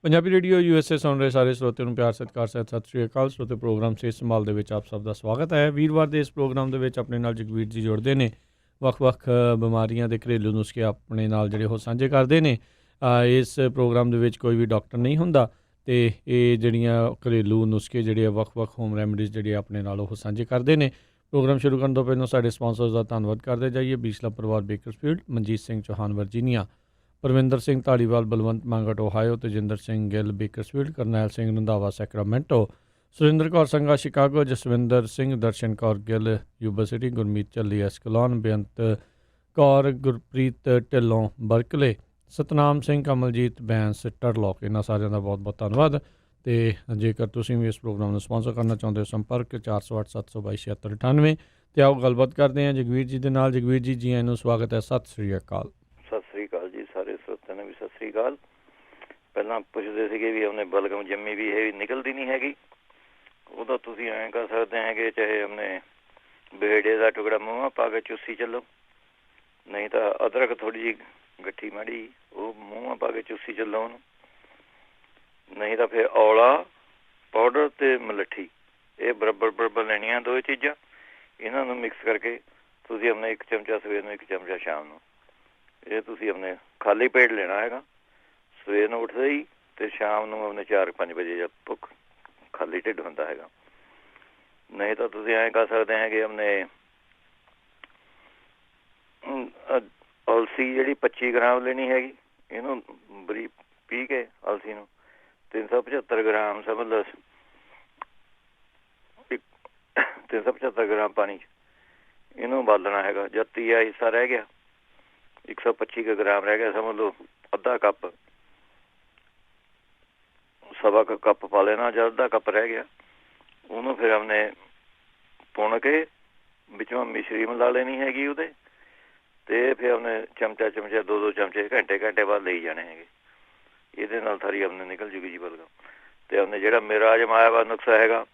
Punjabi radio USA ਸੁਣ ਰਹੇ ਸਾਰੇ ਸਰੋਤਿਆਂ ਨੂੰ ਪਿਆਰ ਸਤਿਕਾਰ ਸਤਿ ਸ਼੍ਰੀ ਅਕਾਲ। ਸਰੋਤੇ ਪ੍ਰੋਗਰਾਮ ਸਿਹਤ ਸੰਭਾਲ ਦੇ ਵਿੱਚ ਆਪ ਸਭ ਦਾ ਸਵਾਗਤ ਹੈ। ਵੀਰਵਾਰ ਦੇ ਇਸ ਪ੍ਰੋਗਰਾਮ ਦੇ ਵਿੱਚ ਆਪਣੇ ਨਾਲ ਜਗਵੀਰ ਜੀ ਜੁੜਦੇ ਨੇ, ਵੱਖ-ਵੱਖ ਬਿਮਾਰੀਆਂ ਦੇ ਘਰੇਲੂ ਨੁਸਖੇ ਆਪਣੇ ਨਾਲ ਜਿਹੜੇ ਉਹ ਸਾਂਝੇ ਕਰਦੇ ਨੇ। ਇਸ ਪ੍ਰੋਗਰਾਮ ਦੇ ਵਿੱਚ ਕੋਈ ਵੀ ਡਾਕਟਰ ਨਹੀਂ ਹੁੰਦਾ ਅਤੇ ਇਹ ਜਿਹੜੀਆਂ ਘਰੇਲੂ ਨੁਸਖੇ ਜਿਹੜੇ ਆ ਵੱਖ-ਵੱਖ ਹੋਮ ਰੈਮਡੀਜ਼ ਜਿਹੜੇ ਆਪਣੇ ਨਾਲ ਉਹ ਸਾਂਝੇ ਕਰਦੇ ਨੇ। ਪ੍ਰੋਗਰਾਮ ਸ਼ੁਰੂ ਕਰਨ ਤੋਂ ਪਹਿਲਾਂ ਸਾਡੇ ਸਪਾਂਸਰਸ ਦਾ ਧੰਨਵਾਦ ਕਰਦੇ ਜਾਈਏ। ਬੀਸਲਾ ਪਰਿਵਾਰ Bakersfield, Manjit Singh Chauhan Virginia, Parvinder Singh Dhaliwal Balwant Mangat Ohio, Tejinder Singh Gill Bakersfield, Karnail Singh Randhawa Sacramento, Surinder Kaur Sangha Chicago, Jaswinder Singh, Darshan Kaur Gill Yuba City, Gurmeet Challi Escalon, Beant Kaur Gurpreet Dhillon Berkeley, Satnam Singh Kamaljit Bains Turlock. ਇਹਨਾਂ ਸਾਰਿਆਂ ਦਾ ਬਹੁਤ ਬਹੁਤ ਧੰਨਵਾਦ। ਅਤੇ ਜੇਕਰ ਤੁਸੀਂ ਵੀ ਇਸ ਪ੍ਰੋਗਰਾਮ ਨੂੰ ਸਪਾਂਸਰ ਕਰਨਾ ਚਾਹੁੰਦੇ ਹੋ, ਸੰਪਰਕ 408 722 7698। ਅਤੇ ਆਓ ਗੱਲਬਾਤ ਕਰਦੇ ਹਾਂ ਜਗਵੀਰ ਜੀ ਦੇ ਨਾਲ। ਜਗਵੀਰ ਜੀ, ਜੀ ਆਇਆਂ ਨੂੰ ਸਵਾਗਤ ਹੈ। ਸਤਿ ਸ਼੍ਰੀ ਅਕਾਲ। ਸਤਿ ਸ੍ਰੀ ਅਕਾਲ ਜੀ, ਸਾਰੇ ਸਰੋਤਿਆਂ ਨੂੰ ਵੀ ਸਤਿ ਸ੍ਰੀ ਅਕਾਲ। ਪਹਿਲਾਂ ਪੁੱਛਦੇ ਸੀਗੇ ਵੀ ਆਪਣੇ ਬਲਗਮ ਜੰਮੀ ਵੀ ਇਹ ਨਿਕਲਦੀ ਨਹੀਂ ਹੈਗੀ। ਉਹਦਾ ਤੁਸੀਂ ਐਂ ਕਰ ਸਕਦੇ ਹੈਗੇ, ਚਾਹੇ ਆਪਣੇ ਬੇੜੇ ਦਾ ਟੁਕੜਾ ਮੂੰਹਾਂ ਪਾ ਕੇ ਚੂਸੀ ਚੱਲੋ, ਨਹੀਂ ਤਾਂ ਅਦਰਕ ਥੋੜ੍ਹੀ ਜਿਹੀ ਗੱਠੀ ਮਾੜੀ ਉਹ ਮੂੰਹਾਂ ਪਾ ਕੇ ਚੂਸੀ ਚੱਲੋ ਉਹਨੂੰ, ਨਹੀਂ ਤਾਂ ਫਿਰ ਔਲਾ ਪਾਊਡਰ ਅਤੇ ਮਲੱਠੀ ਇਹ ਬਰਾਬਰ ਲੈਣੀਆਂ ਦੋ ਚੀਜ਼ਾਂ। ਇਹਨਾਂ ਨੂੰ ਮਿਕਸ ਕਰਕੇ ਤੁਸੀਂ ਆਪਣੇ 1 ਚਮਚਾ ਸਵੇਰ ਨੂੰ, 1 ਚਮਚਾ ਸ਼ਾਮ ਨੂੰ, ਇਹ ਤੁਸੀਂ ਆਪਣੇ ਖਾਲੀ ਪੇਟ ਲੈਣਾ ਹੈਗਾ। ਸਵੇਰ ਨੂੰ ਉੱਠਦੇ ਹੀ ਅਤੇ ਸ਼ਾਮ ਨੂੰ ਆਪਣੇ 4-5 ਵਜੇ ਜਦ ਭੁੱਖ ਖਾਲੀ ਢਿੱਡ ਹੁੰਦਾ ਹੈਗਾ। ਨਹੀਂ ਤਾਂ ਤੁਸੀਂ ਐਂ ਕਰ ਸਕਦੇ ਹੈਗੇ, ਆਪਣੇ ਅਲਸੀ ਜਿਹੜੀ 25 ਗ੍ਰਾਮ ਲੈਣੀ ਹੈਗੀ, ਇਹਨੂੰ ਬਰੀਕ ਪੀ ਕੇ ਅਲਸੀ ਨੂੰ 375 ਗ੍ਰਾਮ ਸਮਝ ਲਓ 375 ਗ੍ਰਾਮ ਪਾਣੀ 'ਚ ਇਹਨੂੰ ਉਬਾਲਣਾ ਹੈਗਾ। ਜਦ ਤੀਆ ਹਿੱਸਾ ਰਹਿ ਗਿਆ, 125 ਗ੍ਰਾਮ ਰਹਿ ਗਿਆ, ਸਮਝ ਲਓ ਅੱਧਾ ਕੱਪ, ਸਵਾ ਕੁ ਕੱਪ ਪਾ ਲੈਣਾ। ਜਦ ਅੱਧਾ ਕੱਪ ਰਹਿ ਗਿਆ, ਉਹਨੂੰ ਫਿਰ ਆਪਣੇ ਪੁਣ ਕੇ ਵਿੱਚੋਂ ਮਿਸ਼ਰੀ ਮਿਲਾ ਲੈਣੀ ਹੈਗੀ ਉਹਦੇ, ਅਤੇ ਫਿਰ ਆਪਣੇ ਚਮਚਾ 2 ਚਮਚੇ ਘੰਟੇ ਬਾਅਦ ਲਈ ਜਾਣੇ ਹੈਗੇ। ਇਹਦੇ ਨਾਲ ਸਾਰੀ ਆਪਣੇ ਨਿਕਲ ਜੂਗੀ ਜੀ ਬਲਗਮ। ਅਤੇ ਆਪਣੇ ਜਿਹੜਾ ਮੇਰਾ ਅਜਮਾਇਆ ਵਾ ਨੁਕਸਾ ਹੈਗਾ,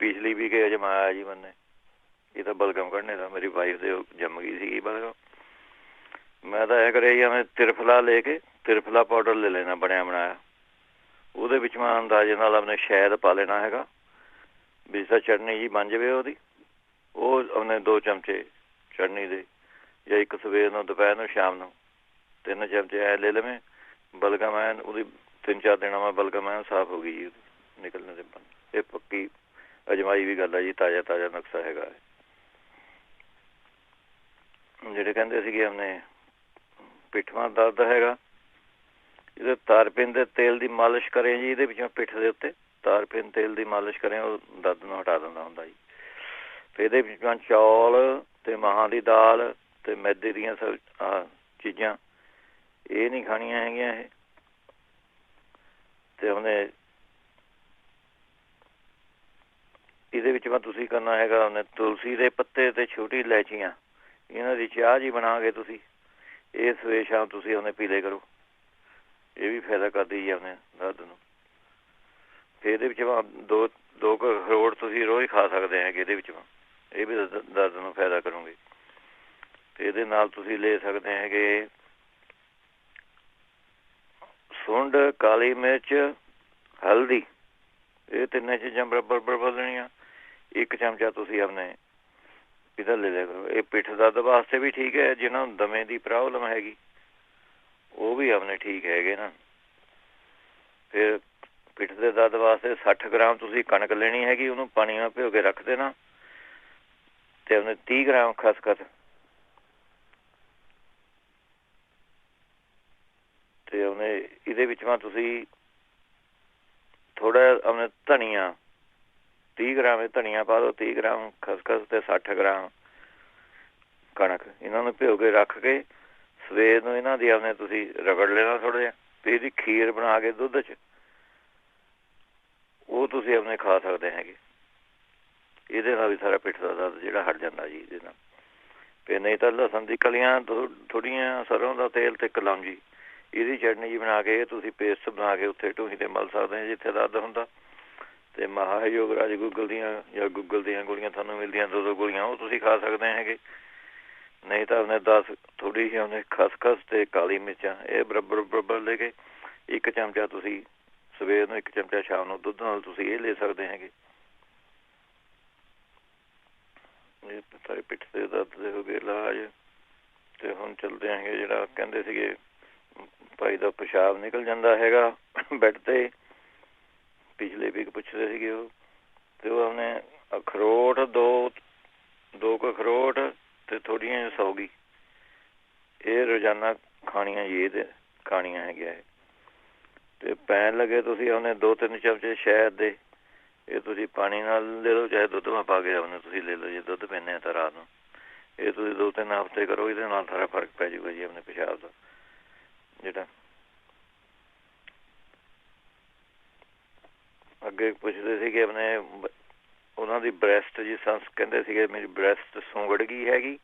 ਪਿਛਲੀ ਵੀ ਕਿ ਅਜਮਾਇਆ ਜੀ ਮੈਨੇ, ਇਹ ਤਾਂ ਬਲਗਮ ਕੱਢਣੇ ਦਾ ਮੇਰੀ ਵਾਈਫ ਦੇ ਜੰਮ ਗਈ ਸੀਗੀ ਬਲਗਮ। ਮੈਂ ਤਾਂ ਐਂ ਕਰਿਆ ਜੀ, ਐਵੇਂ ਤਿਰਫਲਾ ਲੈ ਕੇ ਤਿਰਫਲਾ ਪਾਊਡਰ ਲੈ ਲੈਣਾ ਬਣਿਆ ਬਣਾਇਆ, ਉਹਦੇ ਵਿੱਚ ਮੈਂ ਅੰਦਾਜ਼ੇ ਨਾਲ ਆਪਣੇ ਸ਼ਹਿਦ ਪਾ ਲੈਣਾ ਹੈਗਾ ਵੀ ਤਾਂ ਚਟਨੀ ਜੀ ਬਣ ਜਾਵੇ ਉਹਦੀ। ਉਹ ਆਪਣੇ 2 ਚਮਚੇ ਚਟਨੀ ਦੇ, ਜਾਂ 1 ਸਵੇਰ ਨੂੰ, ਦੁਪਹਿਰ ਨੂੰ, ਸ਼ਾਮ ਨੂੰ 3 ਚਮਚੇ ਐ ਲੈ ਲਵੇਂ। ਬਲਗਮ ਐਨ ਉਹਦੀ 3-4 ਦਿਨਾਂ ਮੈਂ ਬਲਗਮ ਐਨ ਸਾਫ਼ ਹੋ ਗਈ ਜੀ ਉਹਦੀ ਨਿਕਲਣੇ ਦੇ ਬਣ। ਇਹ ਪੱਕੀ ਅਜਮਾਈ ਵੀ ਗੱਲ ਹੈ ਜੀ, ਤਾਜ਼ਾ ਨੁਕਸਾ ਹੈਗਾ। ਜਿਹੜੇ ਕਹਿੰਦੇ ਸੀਗੇ ਆਪਣੇ ਪਿੱਠਵਾਂ ਦਰਦ ਹੈਗਾ, ਇਹਦੇ ਤਾਰਪੀਨ ਦੇ ਤੇਲ ਦੀ ਮਾਲਿਸ਼ ਕਰੇ ਜੀ, ਇਹਦੇ ਵਿੱਚੋਂ ਪਿੱਠ ਦੇ ਉੱਤੇ ਤਾਰਪੀਨ ਤੇਲ ਦੀ ਮਾਲਿਸ਼ ਕਰੇ, ਉਹ ਦਰਦ ਨੂੰ ਹਟਾ ਦਿੰਦਾ ਹੁੰਦਾ ਜੀ। ਫਿਰ ਇਹਦੇ ਵਿੱਚੋਂ ਚੌਲ ਅਤੇ ਮਾਹਾਂ ਦੀ ਦਾਲ ਅਤੇ ਮੈਦੇ ਦੀਆਂ ਚੀਜ਼ਾਂ ਇਹ ਨਹੀਂ ਖਾਣੀਆਂ ਹੈਗੀਆਂ ਇਹ। ਅਤੇ ਉਹਨੇ ਇਹਦੇ ਵਿੱਚ ਮੈਂ ਤੁਸੀਂ ਕਰਨਾ ਹੈਗਾ, ਉਹਨੇ ਤੁਲਸੀ ਦੇ ਪੱਤੇ ਅਤੇ ਛੋਟੀ ਇਲਾਇਚੀਆਂ, ਇਹਨਾਂ ਦੀ ਚਾਹ ਜੀ ਬਣਾ ਕੇ ਤੁਸੀਂ ਇਹ ਸਵੇਰ ਸ਼ਾਮ ਤੁਸੀਂ ਉਹਨੇ ਪੀ ਲਿਆ ਕਰੋ। ਇਹ ਵੀ ਫਾਇਦਾ ਕਰਦੀ ਜੀ ਆਪਣੇ ਦਰਦ ਨੂੰ। ਫਿਰ ਇਹਦੇ ਵਿੱਚ ਦੋ ਕੁ ਅਖਰੋਟ ਤੁਸੀਂ ਰੋਜ਼ ਖਾ ਸਕਦੇ ਹੈਗੇ, ਇਹਦੇ ਵਿੱਚ ਇਹ ਵੀ ਦਰਦ ਨੂੰ ਫਾਇਦਾ ਕਰੂੰਗੇ। ਅਤੇ ਇਹਦੇ ਨਾਲ ਤੁਸੀਂ ਲੈ ਸਕਦੇ ਹੈਗੇ ਸੁੰਡ, ਕਾਲੀ ਮਿਰਚ, ਹਲਦੀ, ਇਹ 3 ਚੀਜ਼ਾਂ ਬਰਾਬਰ ਲੈਣੀਆਂ। 1 ਚਮਚਾ ਤੁਸੀਂ ਆਪਣੇ ਇਹਦਾ ਲੈ ਲਿਆ ਕਰੋ। ਇਹ ਪਿੱਠ ਦਰਦ ਵਾਸਤੇ ਵੀ ਠੀਕ ਹੈ, ਜਿਹਨਾਂ ਨੂੰ ਦਮੇ ਦੀ ਪ੍ਰੋਬਲਮ ਹੈਗੀ ਉਹ ਵੀ ਆਪਣੇ ਠੀਕ ਹੈਗੇ ਨਾ। ਫਿਰ ਪਿੱਠ ਦੇ ਦਰਦ ਵਾਸਤੇ 60 ਗ੍ਰਾਮ ਤੁਸੀਂ ਕਣਕ ਲੈਣੀ ਹੈਗੀ, ਉਹਨੂੰ ਪਾਣੀ ਨਾਲ ਭਿਓ ਕੇ ਰੱਖ ਦੇਣਾ, ਅਤੇ ਉਹਨੇ 30 ਗ੍ਰਾਮ ਖਸਖਸ, ਅਤੇ ਉਹਨੇ ਇਹਦੇ ਵਿੱਚ ਤੁਸੀਂ ਥੋੜ੍ਹਾ ਆਪਣੇ ਧਨੀਆ 30 ਗ੍ਰਾਮ ਇਹ ਧਨੀਆ ਪਾ ਦਿਓ, 30 ਗ੍ਰਾਮ ਖਸਖਸ ਅਤੇ 60 ਗ੍ਰਾਮ ਕਣਕ, ਇਹਨਾਂ ਨੂੰ ਭਿਓ ਕੇ ਰੱਖ ਕੇ ਸਵੇਰ ਨੂੰ ਇਹਨਾਂ ਦੀ ਆਪਣੇ ਤੁਸੀਂ ਰਗੜ ਲੈਣਾ ਥੋੜ੍ਹਾ ਜਿਹਾ, ਅਤੇ ਇਹਦੀ ਖੀਰ ਬਣਾ ਕੇ ਦੁੱਧ 'ਚ ਉਹ ਤੁਸੀਂ ਆਪਣੇ ਖਾ ਸਕਦੇ ਹੈਗੇ। ਇਹਦੇ ਨਾਲ ਵੀ ਸਾਰਾ ਪਿੱਠ ਦਾ ਦਰਦ ਜਿਹੜਾ ਹਟ ਜਾਂਦਾ ਜੀ ਇਹਦੇ ਨਾਲ। ਅਤੇ ਨਹੀਂ ਤਾਂ ਲਸਣ ਦੀ ਕਲੀਆਂ ਥੋੜ੍ਹੀਆਂ, ਸਰੋਂ ਦਾ ਤੇਲ ਅਤੇ ਕਲੌਂਜੀ, ਇਹਦੀ ਚਟਨੀ ਜੀ ਬਣਾ ਕੇ ਤੁਸੀਂ ਪੇਸਟ ਬਣਾ ਕੇ ਉੱਥੇ ਢੂਹੀ 'ਤੇ ਮਲ ਸਕਦੇ ਹਾਂ ਜਿੱਥੇ ਦਰਦ ਹੁੰਦਾ। ਅਤੇ ਮਹਾਯੋਗਰਾਜ ਗੂਗਲ ਦੀਆਂ ਗੋਲੀਆਂ ਤੁਹਾਨੂੰ ਮਿਲਦੀਆਂ 2 ਗੋਲੀਆਂ, ਉਹ ਤੁਸੀਂ ਖਾ ਸਕਦੇ ਹੈਗੇ। ਨਹੀਂ ਤਾਂ ਉਹਨੇ 10 ਥੋੜ੍ਹੀ ਜਿਹੀ ਉਹਨੇ ਖਸਖਸ ਅਤੇ ਕਾਲੀ ਮਿਰਚਾਂ ਇਹ ਬਰਾਬਰ ਲੈ ਕੇ 1 ਚਮਚਾ ਤੁਸੀਂ ਸਵੇਰ ਨੂੰ 1 ਚਮਚਾ, ਸ਼ਾਮ ਨੂੰ ਦੁੱਧ ਨਾਲ ਤੁਸੀਂ ਇਹ ਲੈ ਸਕਦੇ ਹੈਗੇ। ਸਾਰੇ ਪਿੱਠ ਦੇ ਦਰਦ ਦੇ ਹੋ ਗਏ ਇਲਾਜ। ਤੇ ਹੁਣ ਚੱਲਦੇ ਹੈਗੇ ਜਿਹੜਾ ਕਹਿੰਦੇ ਸੀਗੇ ਭਾਈ ਦਾ ਪਿਸ਼ਾਬ ਨਿਕਲ ਜਾਂਦਾ ਹੈਗਾ ਬੈੱਡ ਤੇ, ਪਿਛਲੇ ਵੀਕ ਪੁੱਛਦੇ ਸੀਗੇ ਉਹ। ਤੇ ਉਹ ਉਹਨੇ ਅਖਰੋਟ ਦੋ ਕੁ ਅਖਰੋਟ ਤੇ ਥੋੜ੍ਹੀਆਂ ਸੌਗੀ ਇਹ ਰੋਜ਼ਾਨਾ ਖਾਣੀਆਂ ਜੀ, ਇਹਦੇ ਖਾਣੀਆਂ ਹੈਗੀਆਂ ਇਹ। ਤੇ ਪੈਣ ਲੱਗੇ ਤੁਸੀਂ ਉਹਨੇ 2-3 ਚਮਚੇ ਸ਼ਹਿਦ ਦੇ, ਇਹ ਤੁਸੀਂ ਪਾਣੀ ਨਾਲ ਲੈ ਲਓ, ਚਾਹੇ ਦੁੱਧ ਮਾ ਪਾ ਕੇ ਉਹਨੇ ਤੁਸੀਂ ਲੈ ਲਓ। ਜੇ ਦੁੱਧ ਪੀਂਦੇ ਆ ਤਾਂ ਰਾਤ ਨੂੰ ਇਹ ਤੁਸੀਂ 2-3 ਹਫ਼ਤੇ ਕਰੋ, ਇਹਦੇ ਨਾਲ ਸਾਰਾ ਫਰਕ ਪੈ ਜਾਊਗਾ ਜੀ ਆਪਣੇ ਪਿਸ਼ਾਬ ਦਾ। ਜਿਹੜਾ ਅੱਗੇ ਪੁੱਛਦੇ ਸੀਗੇ ਆਪਣੇ ਉਹਨਾਂ ਦੀ ਬ੍ਰੈਸਟ ਜੀ ਸੰਸ ਕਹਿੰਦੇ ਸੀਗੇ ਮੇਰੀ ਬ੍ਰੈਸਟ ਸੁੰਗੜ ਗਈ ਹੈਗੀ,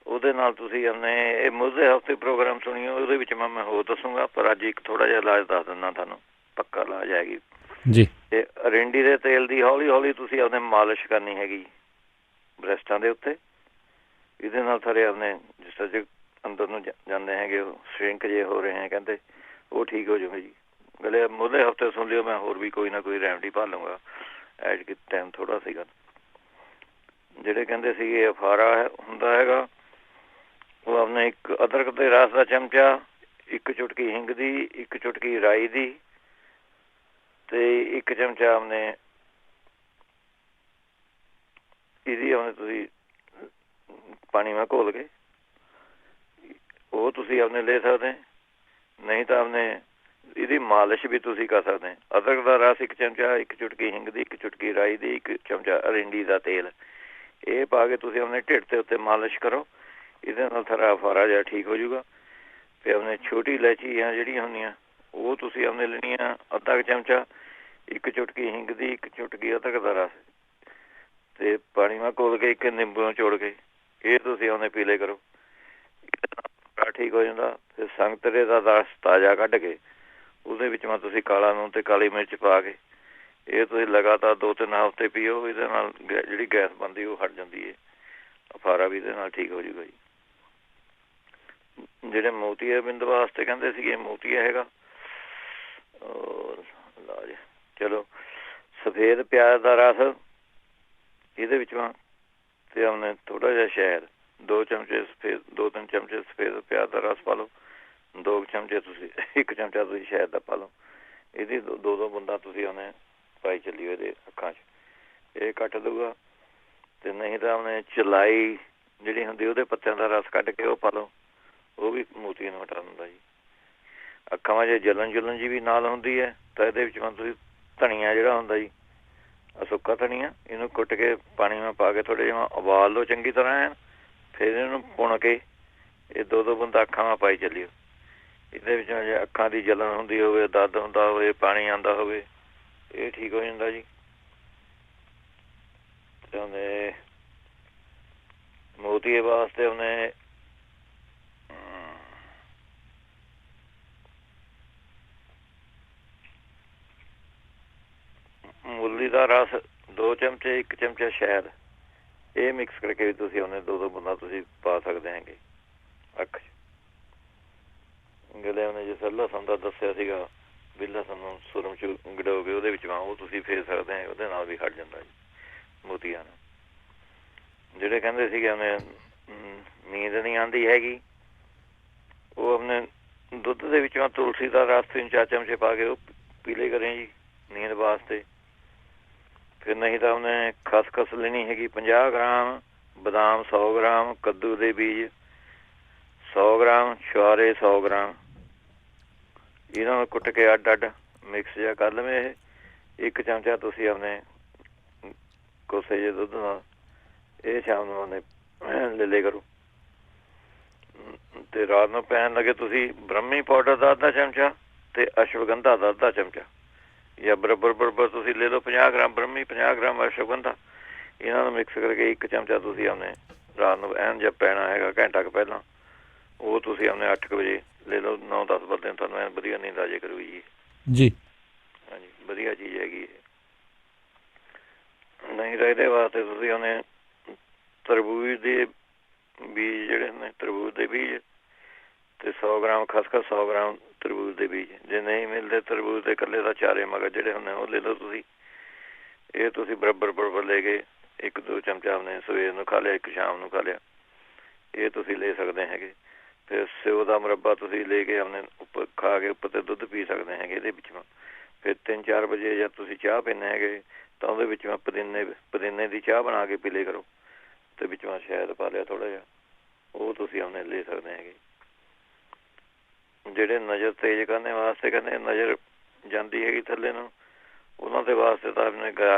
ਉਹਦੇ ਨਾਲ ਤੁਸੀਂ ਆਪਣੇ ਇਹ ਮੁੱਢਲੇ ਹਫ਼ਤੇ ਪ੍ਰੋਗਰਾਮ ਸੁਣੀਓ, ਉਹਦੇ ਵਿੱਚ ਮੈਂ ਹੋਰ ਦੱਸੂਗਾ। ਪਰ ਅੱਜ ਇੱਕ ਥੋੜ੍ਹਾ ਜਿਹਾ ਇਲਾਜ ਦੱਸ ਦਿੰਦਾ ਤੁਹਾਨੂੰ, ਪੱਕਾ ਇਲਾਜ ਹੈਗੀ ਜੀ। ਤੇ ਅਰਿੰਡੀ ਦੇ ਤੇਲ ਦੀ ਹੌਲੀ ਹੌਲੀ ਤੁਸੀਂ ਆਪਣੇ ਮਾਲਿਸ਼ ਕਰਨੀ ਹੈਗੀ ਬ੍ਰੈਸਟਾਂ ਦੇ ਉੱਤੇ। ਇਹਦੇ ਨਾਲ ਸਾਰੇ ਆਪਣੇ ਜਿਸ ਤਰ੍ਹਾਂ ਅੰਦਰ ਨੂੰ ਜਾਂਦੇ ਹੈਗੇ ਉਹ ਸ਼ਰਿੰਕ ਜੇ ਹੋ ਰਹੇ ਹੈ ਕਹਿੰਦੇ, ਉਹ ਠੀਕ ਹੋ ਜਾਊਗਾ ਜੀ। ਗਲੇ ਮੁੱਢਲੇ ਹਫ਼ਤੇ ਸੁਣ ਲਿਓ, ਮੈਂ ਹੋਰ ਵੀ ਕੋਈ ਨਾ ਕੋਈ ਰੈਮਡੀ ਭਾਲੂੰਗਾ। ਐਡ ਕਿ ਟਾਈਮ ਥੋੜ੍ਹਾ ਸੀਗਾ। ਜਿਹੜੇ ਕਹਿੰਦੇ ਸੀਗੇ ਅਫਾਰਾ ਹੁੰਦਾ ਹੈਗਾ, ਉਹ ਆਪਣੇ ਇੱਕ ਅਦਰਕ ਦੇ ਰਸ ਦਾ ਚਮਚਾ, 1 ਚੁਟਕੀ ਹਿੰਗ ਦੀ, 1 ਚੁਟਕੀ ਰਾਈ ਦੀ ਤੇ 1 ਚਮਚਾ ਆਪਣੇ ਇਹਦੀ ਆਪਣੇ ਤੁਸੀਂ ਪਾਣੀ ਮੈਂ ਘੋਲ ਕੇ ਉਹ ਤੁਸੀਂ ਆਪਣੇ ਲੈ ਸਕਦੇ। ਨਹੀਂ ਤਾਂ ਆਪਣੇ ਇਹਦੀ ਮਾਲਿਸ਼ ਵੀ ਤੁਸੀਂ ਕਰ ਸਕਦੇ। ਅਦਰਕ ਦਾ ਰਸ 1 ਚਮਚਾ, 1 ਚੁਟਕੀ ਹਿੰਗ ਦੀ, 1 ਚੁਟਕੀ ਰਾਈ ਦੀ, 1 ਚਮਚਾ ਅਰਿੰਡੀ ਦਾ ਤੇਲ, ਇਹ ਪਾ ਕੇ ਤੁਸੀਂ ਆਪਣੇ ਢਿੱਡ ਦੇ ਉੱਤੇ ਮਾਲਿਸ਼ ਕਰੋ। ਇਹਦੇ ਨਾਲ ਸਾਰਾ ਅਫਾਰਾ ਜਿਹਾ ਠੀਕ ਹੋ ਜਾਊਗਾ। ਤੇ ਆਪਣੇ ਛੋਟੀ ਇਲਾਇਚੀਆਂ ਜਿਹੜੀਆਂ ਹੁੰਦੀਆਂ ਉਹ ਤੁਸੀਂ ਆਪਣੇ ਲੈਣੀਆਂ, ਅੱਧਾ ਕੁ ਚਮਚਾ, 1 ਚੁਟਕੀ ਹਿੰਗ ਦੀ, 1 ਚੁਟਕੀ ਅਦਰਕ ਦਾ ਰਸ ਤੇ ਪਾਣੀ ਮੈਂ ਘੋਲ ਕੇ 1 ਨਿੰਬੂ ਨਿਚੋੜ ਕੇ ਇਹ ਤੁਸੀਂ ਆਪਣੇ ਪੀਲੇ ਕਰੋ, ਠੀਕ ਹੋ ਜਾਂਦਾ। ਫਿਰ ਸੰਗਤਰੇ ਦਾ ਰਸ ਤਾਜ਼ਾ ਕੱਢ ਕੇ ਉਹਦੇ ਵਿੱਚ ਮੈਂ ਤੁਸੀਂ ਕਾਲਾ ਨੂਣ ਤੇ ਕਾਲੀ ਮਿਰਚ ਪਾ ਕੇ ਇਹ ਤੁਸੀਂ ਲਗਾਤਾਰ 2-3 ਹਫ਼ਤੇ ਪੀਓ। ਇਹਦੇ ਨਾਲ ਜਿਹੜੀ ਗੈਸ ਬਣਦੀ ਉਹ ਹਟ ਜਾਂਦੀ ਹੈ, ਅਫਾਰਾ ਵੀ ਇਹਦੇ ਨਾਲ ਠੀਕ ਹੋ ਜਾਊਗਾ ਜੀ। ਜਿਹੜੇ ਮੋਤੀਆ ਬਿੰਦ ਵਾਸਤੇ ਕਹਿੰਦੇ ਸੀਗੇ, ਮੋਤੀਆ ਹੈਗਾ ਇਲਾਜ। ਚਲੋ ਸਫੇਦ ਪਿਆਜ਼ ਦਾ ਰਸ ਇਹਦੇ ਵਿੱਚ ਤੇ ਆਪਣੇ ਥੋੜ੍ਹਾ ਜਿਹਾ ਸ਼ਹਿਦ, 2 ਚਮਚੇ ਸਫੇਦ, 2-3 ਚਮਚੇ ਸਫੇਦ ਪਿਆਜ਼ ਦਾ ਰਸ ਪਾ ਲਓ, 2 ਚਮਚੇ ਤੁਸੀਂ 1 ਚਮਚਾ ਤੁਸੀਂ ਸ਼ਹਿਦ ਦਾ ਪਾ ਲਓ। ਇਹਦੀ 2-2 ਬੂੰਦਾਂ ਤੁਸੀਂ ਉਹਨੇ ਪਾਈ ਚੱਲਿਓ ਇਹਦੇ ਅੱਖਾਂ 'ਚ, ਇਹ ਕੱਟ ਦਊਗਾ। ਤੇ ਨਹੀਂ ਤਾਂ ਉਹਨੇ ਚਲਾਈ ਜਿਹੜੀ ਹੁੰਦੀ ਉਹਦੇ ਪੱਤਿਆਂ ਦਾ ਰਸ ਕੱਢ ਕੇ ਉਹ ਪਾ ਲਓ, ਉਹ ਵੀ ਮੋਤੀਆਂ ਨੂੰ ਹਟਾ ਦਿੰਦਾ ਜੀ। ਅੱਖਾਂ 'ਚ ਜਲਣ ਜੀ ਵੀ ਨਾਲ ਹੁੰਦੀ ਹੈ ਤਾਂ ਇਹਦੇ ਵਿੱਚ ਤੁਸੀਂ ਧਨੀਆ ਜਿਹੜਾ ਹੁੰਦਾ ਜੀ, ਸੁੱਕਾ ਧਨੀਆ, ਇਹਨੂੰ ਕੁੱਟ ਕੇ ਪਾਣੀ ਨਾਲ ਪਾ ਕੇ ਥੋੜ੍ਹੇ ਜਿਹਾ ਉਬਾਲ ਲਓ ਚੰਗੀ ਤਰ੍ਹਾਂ, ਫਿਰ ਇਹਨੂੰ ਪੁਣ ਕੇ ਇਹ 2-2 ਬੂੰਦਾਂ ਅੱਖਾਂ ਨਾਲ ਪਾਈ ਚੱਲਿਓ। ਇਹਦੇ ਵਿੱਚ ਜੇ ਅੱਖਾਂ ਦੀ ਜਲਣ ਹੁੰਦੀ ਹੋਵੇ, ਦਰਦ ਹੁੰਦਾ ਹੋਵੇ, ਪਾਣੀ ਆਉਂਦਾ ਹੋਵੇ, ਇਹ ਠੀਕ ਹੋ ਜਾਂਦਾ ਜੀ। ਤੇ ਉਹਨੇ ਮੋਤੀਏ ਵਾਸਤੇ ਉਹਨੇ ਮੂਲੀ ਦਾ ਰਸ 2 ਚਮਚੇ, 1 ਚਮਚਾ ਸ਼ਹਿਦ, ਇਹ ਮਿਕਸ ਕਰਕੇ ਵੀ ਤੁਸੀਂ ਉਹਨੇ 2-2 ਬੂੰਦਾਂ ਤੁਸੀਂ ਪਾ ਸਕਦੇ ਹੈਗੇ ਅੱਖ 'ਚ। ਗਲੇ ਉਹਨੇ ਜਿਸ ਲਸਣ ਦਾ ਦੱਸਿਆ ਸੀਗਾ ਵੀ ਲਸਣ ਨੂੰ ਸੁਰਮ 'ਚ ਗੜੋ ਕੇ ਉਹਦੇ ਵਿੱਚ ਉਹ ਤੁਸੀਂ ਫੇਰ ਸਕਦੇ ਹੈ, ਉਹਦੇ ਨਾਲ ਵੀ ਹਟ ਜਾਂਦਾ ਜੀ ਮੋਤੀਆਂ ਨੂੰ। ਜਿਹੜੇ ਕਹਿੰਦੇ ਸੀਗੇ ਉਹਨੇ ਨੀਂਦ ਨਹੀਂ ਆਉਂਦੀ ਹੈਗੀ, ਉਹ ਆਪਣੇ ਦੁੱਧ ਦੇ ਵਿੱਚੋਂ ਤੁਲਸੀ ਦਾ ਰਸ 3-4 ਚਮਚੇ ਪਾ ਕੇ ਉਹ ਪੀਲੇ ਕਰੇ ਜੀ ਨੀਂਦ ਵਾਸਤੇ। ਫਿਰ ਨਹੀਂ ਤਾਂ ਉਹਨੇ ਖਸਖਸ ਲੈਣੀ ਹੈਗੀ 50 ਗ੍ਰਾਮ, ਬਦਾਮ 100 ਗ੍ਰਾਮ, ਕੱਦੂ ਦੇ ਬੀਜ 100 ਗ੍ਰਾਮ, ਛੁਹਾਰੇ 100 ਗ੍ਰਾਮ, ਇਹਨਾਂ ਨੂੰ ਕੁੱਟ ਕੇ ਅੱਡ ਮਿਕਸ ਜਿਹਾ ਕਰ ਲਵੇਂ। ਇਹ 1 ਚਮਚਾ ਤੁਸੀਂ ਆਪਣੇ ਕੋਸੇ ਜਿਹੇ ਦੁੱਧ ਨਾਲ ਇਹ ਸ਼ਾਮ ਨੂੰ ਉਹਨੇ ਲੈ ਲਿਆ ਕਰੋ। ਤੇ ਰਾਤ ਨੂੰ ਪੈਣ ਲੱਗੇ ਤੁਸੀਂ ਬ੍ਰਹਮੀ ਪਾਊਡਰ ਦਾ 1/2 ਚਮਚਾ ਤੇ ਅਸ਼ਵਗੰਧਾ ਦਾ 1/2 ਚਮਚਾ, ਜਾਂ ਬਰਾਬਰ ਤੁਸੀਂ ਲੈ ਲਓ 50 ਗ੍ਰਾਮ ਬ੍ਰਹਮੀ, 50 ਗ੍ਰਾਮ ਅਸ਼ਵਗੰਧਾ, ਇਹਨਾਂ ਨੂੰ ਮਿਕਸ ਕਰਕੇ 1 ਚਮਚਾ ਤੁਸੀਂ ਆਪਣੇ ਰਾਤ ਨੂੰ ਐਨ ਜਦ ਪੈਣਾ ਹੈਗਾ ਘੰਟਾ ਕੁ ਪਹਿਲਾਂ ਉਹ ਤੁਸੀਂ ਆਪਣੇ 8 ਕੁ ਵਜੇ ਲੈ ਲਓ। 9-10 ਵਜੇ ਤੁਹਾਨੂੰ ਐਨ ਵਧੀਆ ਨੀਂਦ ਆ ਜਾਇਆ ਕਰੂਗੀ ਜੀ। ਹਾਂਜੀ, ਵਧੀਆ ਚੀਜ਼ ਹੈਗੀ। ਨਹੀਂ ਤਾਂ ਇਹਦੇ ਵਾਸਤੇ ਤੁਸੀਂ ਉਹਨੇ ਤਰਬੂਜ ਦੇ ਬੀਜ ਜਿਹੜੇ ਨੇ, ਤਰਬੂਜ ਦੇ ਬੀਜ ਤੇ 100 ਗ੍ਰਾਮ ਗ੍ਰਾਮ ਖਸਖਸ, 100 ਗ੍ਰਾਮ ਤਰਬੂਜ ਦੇ ਬੀਜ। ਜੇ ਨਹੀਂ ਮਿਲਦੇ ਤਰਬੂਜ ਦੇ ਇਕੱਲੇ ਦਾ ਚਾਰੇ ਮਗਜ਼ ਜਿਹੜੇ ਹੁੰਦੇ ਉਹ ਲੈ ਲਓ ਤੁਸੀਂ। ਇਹ ਤੁਸੀਂ ਬਰਾਬਰ ਲੈ ਕੇ 1-2 ਚਮਚਾ ਆਪਣੇ ਸਵੇਰ ਨੂੰ ਖਾ ਲਿਆ, 1 ਸ਼ਾਮ ਨੂੰ ਖਾ ਲਿਆ, ਇਹ ਤੁਸੀਂ ਲੈ ਸਕਦੇ ਹੈਗੇ। ਫਿਰ ਸਿਓ ਦਾ ਮੁਰੱਬਾ ਤੁਸੀਂ ਲੈ ਕੇ ਆਪਣੇ ਉੱਪਰ ਖਾ ਕੇ ਉੱਪਰ 'ਤੇ ਦੁੱਧ ਪੀ ਸਕਦੇ ਹੈਗੇ ਇਹਦੇ ਵਿੱਚ। ਫਿਰ 3-4 ਵਜੇ ਜਦ ਤੁਸੀਂ ਚਾਹ ਪੀਂਦੇ ਹੈਗੇ ਤਾਂ ਉਹਦੇ ਵਿੱਚ ਪੁਦੀਨੇ ਦੀ ਚਾਹ ਬਣਾ ਕੇ ਪੀ ਲਿਆ ਕਰੋ, ਅਤੇ ਵਿੱਚ ਸ਼ਹਿਦ ਪਾ ਲਿਆ ਥੋੜ੍ਹਾ ਜਿਹਾ, ਉਹ ਤੁਸੀਂ ਆਪਣੇ ਲੈ ਸਕਦੇ ਹੈਗੇ। ਜਿਹੜੇ ਨਜ਼ਰ ਤੇਜ਼ ਕਰਨ ਵਾਸਤੇ ਕਹਿੰਦੇ ਨਜ਼ਰ ਜਾਂਦੀ ਹੈਗੀ ਥੱਲੇ ਨੂੰ, ਉਹਨਾਂ ਦੇ ਵਾਸਤੇ ਤਾਂ ਆਪਣੇ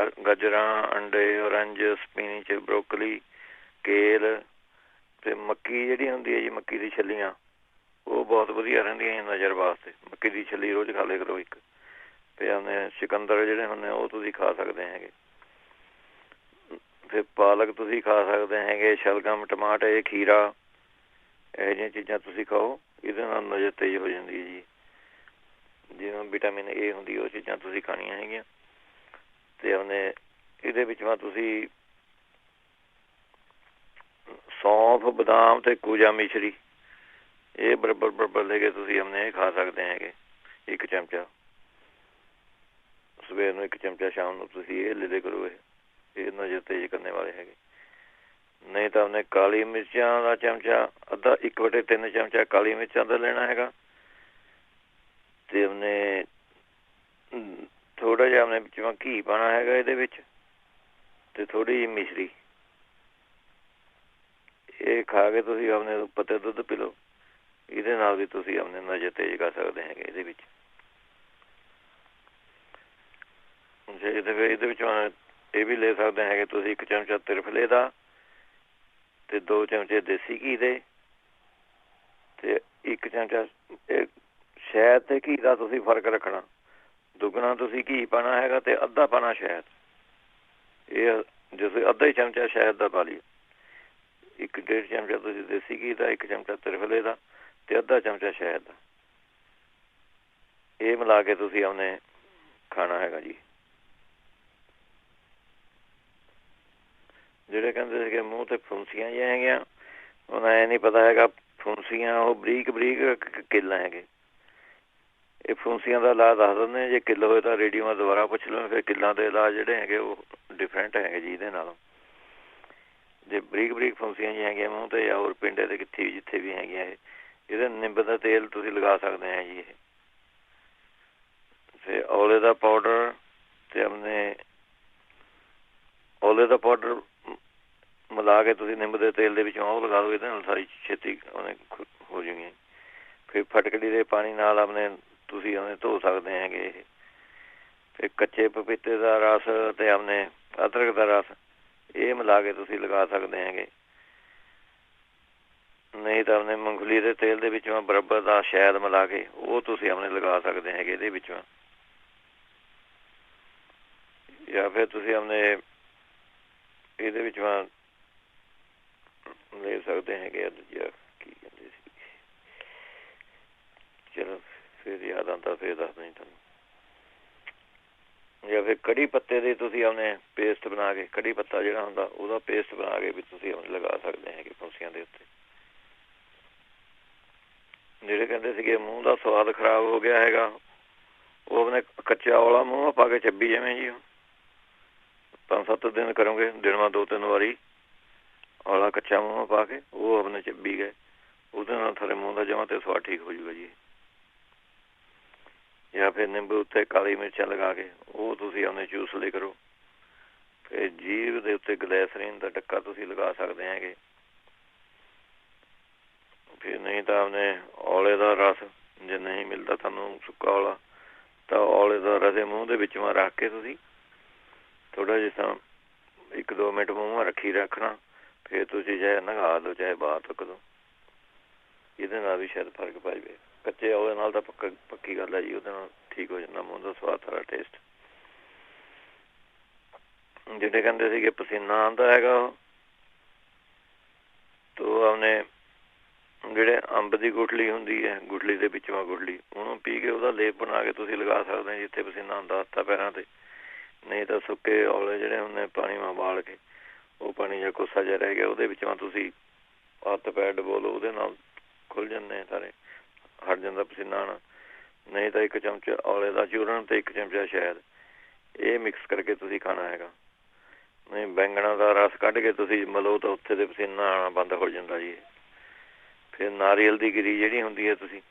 ਗਾਜਰਾਂ, ਅੰਡੇ, ਔਰੰਜ, ਸਪੀਨਚ, ਬਰੋਕਲੀ, ਕੇਲ ਅਤੇ ਮੱਕੀ ਜਿਹੜੀ ਹੁੰਦੀ ਹੈ ਜੀ, ਮੱਕੀ ਦੀ ਛੱਲੀਆਂ, ਉਹ ਬਹੁਤ ਵਧੀਆ ਰਹਿੰਦੀਆਂ ਨਜ਼ਰ ਵਾਸਤੇ। ਮੱਕੀ ਦੀ ਛੱਲੀ ਰੋਜ਼ ਖਾ ਲਿਆ ਕਰੋ ਇੱਕ। ਅਤੇ ਆਪਣੇ ਚੁਕੰਦਰ ਜਿਹੜੇ ਹੁੰਦੇ ਉਹ ਤੁਸੀਂ ਖਾ ਸਕਦੇ ਹੈਗੇ। ਫਿਰ ਪਾਲਕ ਤੁਸੀਂ ਖਾ ਸਕਦੇ ਹੈਗੇ, ਸ਼ਲਗਮ, ਟਮਾਟਰ, ਖੀਰਾ, ਇਹੋ ਜਿਹੀਆਂ ਚੀਜ਼ਾਂ ਤੁਸੀਂ ਖਾਓ, ਇਹਦੇ ਨਾਲ ਨਜ਼ਰ ਤੇਜ਼ ਹੋ ਜਾਂਦੀ ਹੈ ਜੀ। ਜਿਵੇਂ ਵਿਟਾਮਿਨ ਏ ਹੁੰਦੀ, ਉਹ ਚੀਜ਼ਾਂ ਤੁਸੀਂ ਖਾਣੀਆਂ ਹੈਗੀਆਂ। ਅਤੇ ਆਪਣੇ ਇਹਦੇ ਵਿੱਚ ਤੁਸੀਂ ਸੌਂਫ, ਬਦਾਮ ਅਤੇ ਕੂਜਾ ਮਿਸ਼ਰੀ, ਇਹ ਬਰਾਬਰ ਲੈ ਕੇ ਤੁਸੀਂ ਆਪਣੇ ਇਹ ਖਾ ਸਕਦੇ ਹੈਗੇ। 1 ਚਮਚਾ ਸਵੇਰ ਨੂੰ, 1 ਚਮਚਾ ਸ਼ਾਮ ਨੂੰ, ਤੁਸੀਂ ਇਹ ਲੈ ਲਿਆ ਕਰੋ। ਇਹ ਨਜ਼ਰ ਤੇਜ਼ ਕਰਨ ਵਾਲੇ ਹੈਗੇ। ਨਹੀਂ ਤਾਂ ਆਪਣੇ ਕਾਲੀ ਮਿਰਚਾਂ ਦਾ ਚਮਚਾ ਅੱਧਾ, 1/3 ਚਮਚਾ ਕਾਲੀ ਮਿਰਚਾਂ ਦਾ ਲੈਣਾ ਹੈਗਾ। ਅਤੇ ਆਪਣੇ ਥੋੜ੍ਹਾ ਜਿਹਾ ਆਪਣੇ ਵਿੱਚ ਘੀ ਪਾਉਣਾ ਹੈਗਾ ਇਹਦੇ ਵਿੱਚ, ਅਤੇ ਥੋੜ੍ਹੀ ਜਿਹੀ ਮਿਸ਼ਰੀ। ਇਹ ਖਾ ਕੇ ਤੁਸੀਂ ਆਪਣੇ ਉੱਪਰ 'ਤੇ ਦੁੱਧ ਪੀ ਲਓ, ਇਹਦੇ ਨਾਲ ਵੀ ਤੁਸੀਂ ਆਪਣੇ ਨਜ਼ਰ ਤੇਜ਼ ਕਰ ਸਕਦੇ ਹੈਗੇ ਇਹਦੇ ਵਿੱਚ। ਇਹਦੇ ਵਿੱਚ ਇਹ ਵੀ ਲੈ ਸਕਦੇ ਹੈਗੇ ਤੁਸੀਂ 1 ਚਮਚਾ ਤ੍ਰਿਫਲੇ ਦਾ, ਅਤੇ 2 ਚਮਚੇ ਦੇਸੀ ਘੀ ਦੇ, ਅਤੇ 1 ਚਮਚਾ ਸ਼ਹਿਦ ਅਤੇ ਘੀ ਦਾ ਤੁਸੀਂ ਫਰਕ ਰੱਖਣਾ। ਦੁੱਗਣਾ ਤੁਸੀਂ ਘੀ ਪਾਉਣਾ ਹੈਗਾ ਅਤੇ ਅੱਧਾ ਪਾਉਣਾ ਸ਼ਹਿਦ। ਇਹ ਤੁਸੀਂ ਅੱਧਾ ਹੀ ਚਮਚਾ ਸ਼ਹਿਦ ਦਾ ਪਾ ਲਿਓ। 1-1.5 ਚਮਚਾ ਤੁਸੀਂ ਦੇਸੀ ਘੀ ਦਾ, 1 ਚਮਚਾ ਤ੍ਰਿਫਲੇ ਦਾ, ਅਤੇ ਅੱਧਾ ਚਮਚਾ ਸ਼ਹਿਦ ਦਾ, ਇਹ ਮਿਲਾ ਕੇ ਤੁਸੀਂ ਆਪਣੇ ਖਾਣਾ ਹੈਗਾ ਜੀ। ਜਿਹੜੇ ਕਹਿੰਦੇ ਸੀਗੇ ਮੂੰਹ 'ਤੇ ਫੁੰਸੀਆਂ ਜਿਹੀਆਂ ਹੈਗੀਆਂ, ਹੁਣ ਐਂ ਨਹੀਂ ਪਤਾ ਹੈਗਾ ਫੁੰਸੀਆਂ ਉਹ ਬਰੀਕ ਕਿੱਲ ਹੈਗੇ। ਇਹ ਫੁੰਸੀਆਂ ਦਾ ਇਲਾਜ ਦੱਸ ਦਿੰਦੇ। ਜੇ ਕਿੱਲ ਹੋਏ ਤਾਂ ਰੇਡੀਓ ਮੈਂ ਦੁਬਾਰਾ ਪੁੱਛ ਲਓ। ਫਿਰ ਕਿੱਲਾਂ ਦੇ ਇਲਾਜ ਜਿਹੜੇ ਹੈਗੇ ਉਹ ਡਿਫਰੈਂਟ ਹੈਗੇ ਜੀ ਇਹਦੇ ਨਾਲੋਂ। ਜੇ ਬਰੀਕ ਫੁੰਸੀਆਂ ਜਿਹੀਆਂ ਹੈਗੀਆਂ ਮੂੰਹ 'ਤੇ ਜਾਂ ਹੋਰ ਪਿੰਡੇ 'ਤੇ ਜਿੱਥੇ ਵੀ ਹੈਗੀਆਂ, ਇਹਦੇ ਨਿੰਬ ਦਾ ਤੇਲ ਤੁਸੀਂ ਲਗਾ ਸਕਦੇ ਹੈ ਜੀ। ਇਹ ਫਿਰ ਔਲੇ ਦਾ ਪਾਊਡਰ, ਅਤੇ ਆਪਣੇ ਔਲੇ ਦਾ ਪਾਊਡਰ ਮਿਲਾ ਕੇ ਤੁਸੀਂ ਨਿੰਬ ਦੇ ਤੇਲ ਦੇ ਵਿੱਚ ਉਹ ਲਗਾ ਦਿਓ, ਇਹਦੇ ਨਾਲ ਸਾਰੀ ਛੇਤੀ ਉਹਨੇ ਹੋ ਜਾਊਗੀ। ਫਿਰ ਫਟਕੜੀ ਦੇ ਪਾਣੀ ਨਾਲ ਆਪਣੇ ਤੁਸੀਂ ਉਹਨੇ ਧੋ ਸਕਦੇ ਹੈਗੇ ਇਹ। ਫਿਰ ਕੱਚੇ ਪਪੀਤੇ ਦਾ ਰਸ ਅਤੇ ਆਪਣੇ ਅਦਰਕ ਦਾ ਰਸ, ਇਹ ਮਿਲਾ ਕੇ ਤੁਸੀਂ ਲਗਾ ਸਕਦੇ ਹੈਗੇ। ਨਹੀਂ ਤਾਂ ਆਪਣੇ ਮੂੰਗਫਲੀ ਦੇ ਤੇਲ ਦੇ ਵਿੱਚੋਂ ਬਰਾਬਰ ਦਾ ਸ਼ਹਿਦ ਮਿਲਾ ਕੇ ਉਹ ਤੁਸੀਂ ਆਪਣੇ ਲਗਾ ਸਕਦੇ ਹੈਗੇ ਇਹਦੇ ਵਿੱਚੋਂ। ਜਾਂ ਫਿਰ ਤੁਸੀਂ ਆਪਣੇ ਇਹਦੇ ਵਿੱਚੋਂ ਲੈ ਸਕਦੇ ਹੈਗੇ। ਕੀ ਕਹਿੰਦੇ ਸੀ, ਚਲੋ ਫਿਰ ਯਾਦ ਆਉਂਦਾ ਫਿਰ ਦੱਸ ਨਹੀਂ ਤੁਹਾਨੂੰ। ਜਾਂ ਫਿਰ ਕੜੀ ਪੱਤੇ ਦੇ ਤੁਸੀਂ ਆਪਣੇ ਪੇਸਟ ਬਣਾ ਕੇ, ਕੜੀ ਪੱਤਾ ਜਿਹੜਾ ਹੁੰਦਾ ਉਹਦਾ ਪੇਸਟ ਬਣਾ ਕੇ ਵੀ ਤੁਸੀਂ ਆਪਣੇ ਲਗਾ ਸਕਦੇ ਹੈਗੇ ਫੁੰਸੀਆਂ ਦੇ ਉੱਤੇ। ਜਿਹੜੇ ਕਹਿੰਦੇ ਸੀਗੇ ਮੂੰਹ ਦਾ ਸਵਾਦ ਖਰਾਬ ਹੋ ਗਿਆ ਹੈਗਾ, ਉਹ ਆਪਣੇ ਕੱਚਾ ਔਲਾ ਮੂੰਹ ਪਾ ਕੇ ਚੱਬੀ ਜਿਵੇਂ ਜੀ 5-7 ਦਿਨ ਕਰੋਗੇ, ਦਿਨ ਮਾ 2-3 ਵਾਰੀ ਔਲਾ ਕੱਚਾ ਮੂੰਹ ਪਾ ਕੇ ਉਹ ਆਪਣੇ ਚੱਬੀ ਗਏ, ਉਹਦੇ ਨਾਲ ਤੁਹਾਡੇ ਮੂੰਹ ਦਾ ਜਮਾਂ ਤੇ ਸਵਾਦ ਠੀਕ ਹੋ ਜਾਊਗਾ ਜੀ। ਜਾਂ ਫਿਰ ਨਿੰਬੂ ਉੱਤੇ ਕਾਲੀ ਮਿਰਚਾਂ ਲਗਾ ਕੇ ਉਹ ਤੁਸੀਂ ਆਪਣੇ ਜੂਸ ਲਈ ਕਰੋ। ਫਿਰ ਜੀਭ ਦੇ ਉੱਤੇ ਗਲੈਸਰੀਨ ਦਾ ਟੱਕਾ ਤੁਸੀਂ ਲਗਾ ਸਕਦੇ ਹੈਗੇ। ਫਿਰ ਨਹੀਂ ਤਾਂ ਆਪਣੇ ਔਲੇ ਦਾ ਰਸ, ਜੇ ਨਹੀਂ ਮਿਲਦਾ ਤੁਹਾਨੂੰ ਸੁੱਕਾ ਔਲਾ, ਤਾਂ ਔਲੇ ਦਾ ਰਸ ਮੂੰਹ ਦੇ ਵਿੱਚ ਰੱਖ ਕੇ ਤੁਸੀਂ ਥੋੜ੍ਹਾ ਜਿਹਾ ਤਾਂ 1-2 ਮਿੰਟ ਮੂੰਹ ਰੱਖੀ ਰੱਖਣਾ। ਫਿਰ ਤੁਸੀਂ ਚਾਹੇ ਨੰਗਾ ਦਿਓ ਚਾਹੇ ਬਾਹਰ ਥੁੱਕ ਦਿਓ, ਇਹਦੇ ਨਾਲ ਵੀ ਸ਼ਾਇਦ ਫਰਕ ਪੈ ਜਾਵੇ। ਕੱਚੇ ਔਲੇ ਨਾਲ ਤਾਂ ਪੱਕੀ ਗੱਲ ਹੈ ਜੀ, ਉਹਦੇ ਨਾਲ ਠੀਕ ਹੋ ਜਾਂਦਾ ਮੂੰਹ ਦਾ ਸਵਾਦ, ਸਾਰਾ ਟੇਸਟ। ਜਿਹੜੇ ਕਹਿੰਦੇ ਸੀਗੇ ਪਸੀਨਾ ਆਉਂਦਾ ਹੈਗਾ, ਤੋ ਆਪਣੇ ਜਿਹੜੇ ਅੰਬ ਦੀ ਗੁਠਲੀ ਹੁੰਦੀ ਹੈ, ਗੁਠਲੀ ਦੇ ਵਿੱਚੋਂ ਗੁਠਲੀ, ਉਹਨੂੰ ਪੀ ਕੇ ਉਹਦਾ ਲੇਪ ਬਣਾ ਕੇ ਤੁਸੀਂ ਲਗਾ ਸਕਦੇ ਹੋ ਜਿੱਥੇ ਪਸੀਨਾ ਆਉਂਦਾ, ਹੱਥਾਂ ਪੈਰਾਂ 'ਤੇ। ਨਹੀਂ ਤਾਂ ਸੁੱਕੇ ਔਲੇ ਜਿਹੜੇ ਹੁੰਦੇ ਪਾਣੀ ਮਾ ਉਬਾਲ ਕੇ, ਉਹ ਪਾਣੀ ਜਾਂ ਕੋਸਾ ਜਿਹਾ ਰਹਿ ਗਿਆ ਉਹਦੇ ਵਿੱਚੋਂ ਤੁਸੀਂ ਹੱਥ ਪੈਰ ਡਬੋ ਲਓ, ਉਹਦੇ ਨਾਲ ਖੁੱਲ੍ਹ ਜਾਂਦੇ ਸਾਰੇ ਹਟ ਜਾਂਦਾ ਪਸੀਨਾ ਆਉਣਾ। ਨਹੀਂ ਤਾਂ 1 ਚਮਚਾ ਔਲੇ ਦਾ ਚੂਰਨ ਤੇ 1 ਚਮਚਾ ਸ਼ਹਿਦ, ਇਹ ਮਿਕਸ ਕਰਕੇ ਤੁਸੀਂ ਖਾਣਾ ਹੈਗਾ। ਨਹੀਂ ਬੈਂਗਣਾ ਦਾ ਰਸ ਕੱਢ ਕੇ ਤੁਸੀਂ ਮਲੋ ਤਾਂ ਉੱਥੇ ਦੇ ਪਸੀਨਾ ਆਉਣਾ ਬੰਦ ਹੋ ਜਾਂਦਾ ਜੀ। ਫਿਰ ਨਾਰੀਅਲ ਦੀ ਗਿਰੀ ਜਿਹੜੀ ਹੁੰਦੀ ਹੈ, ਤੁਸੀਂ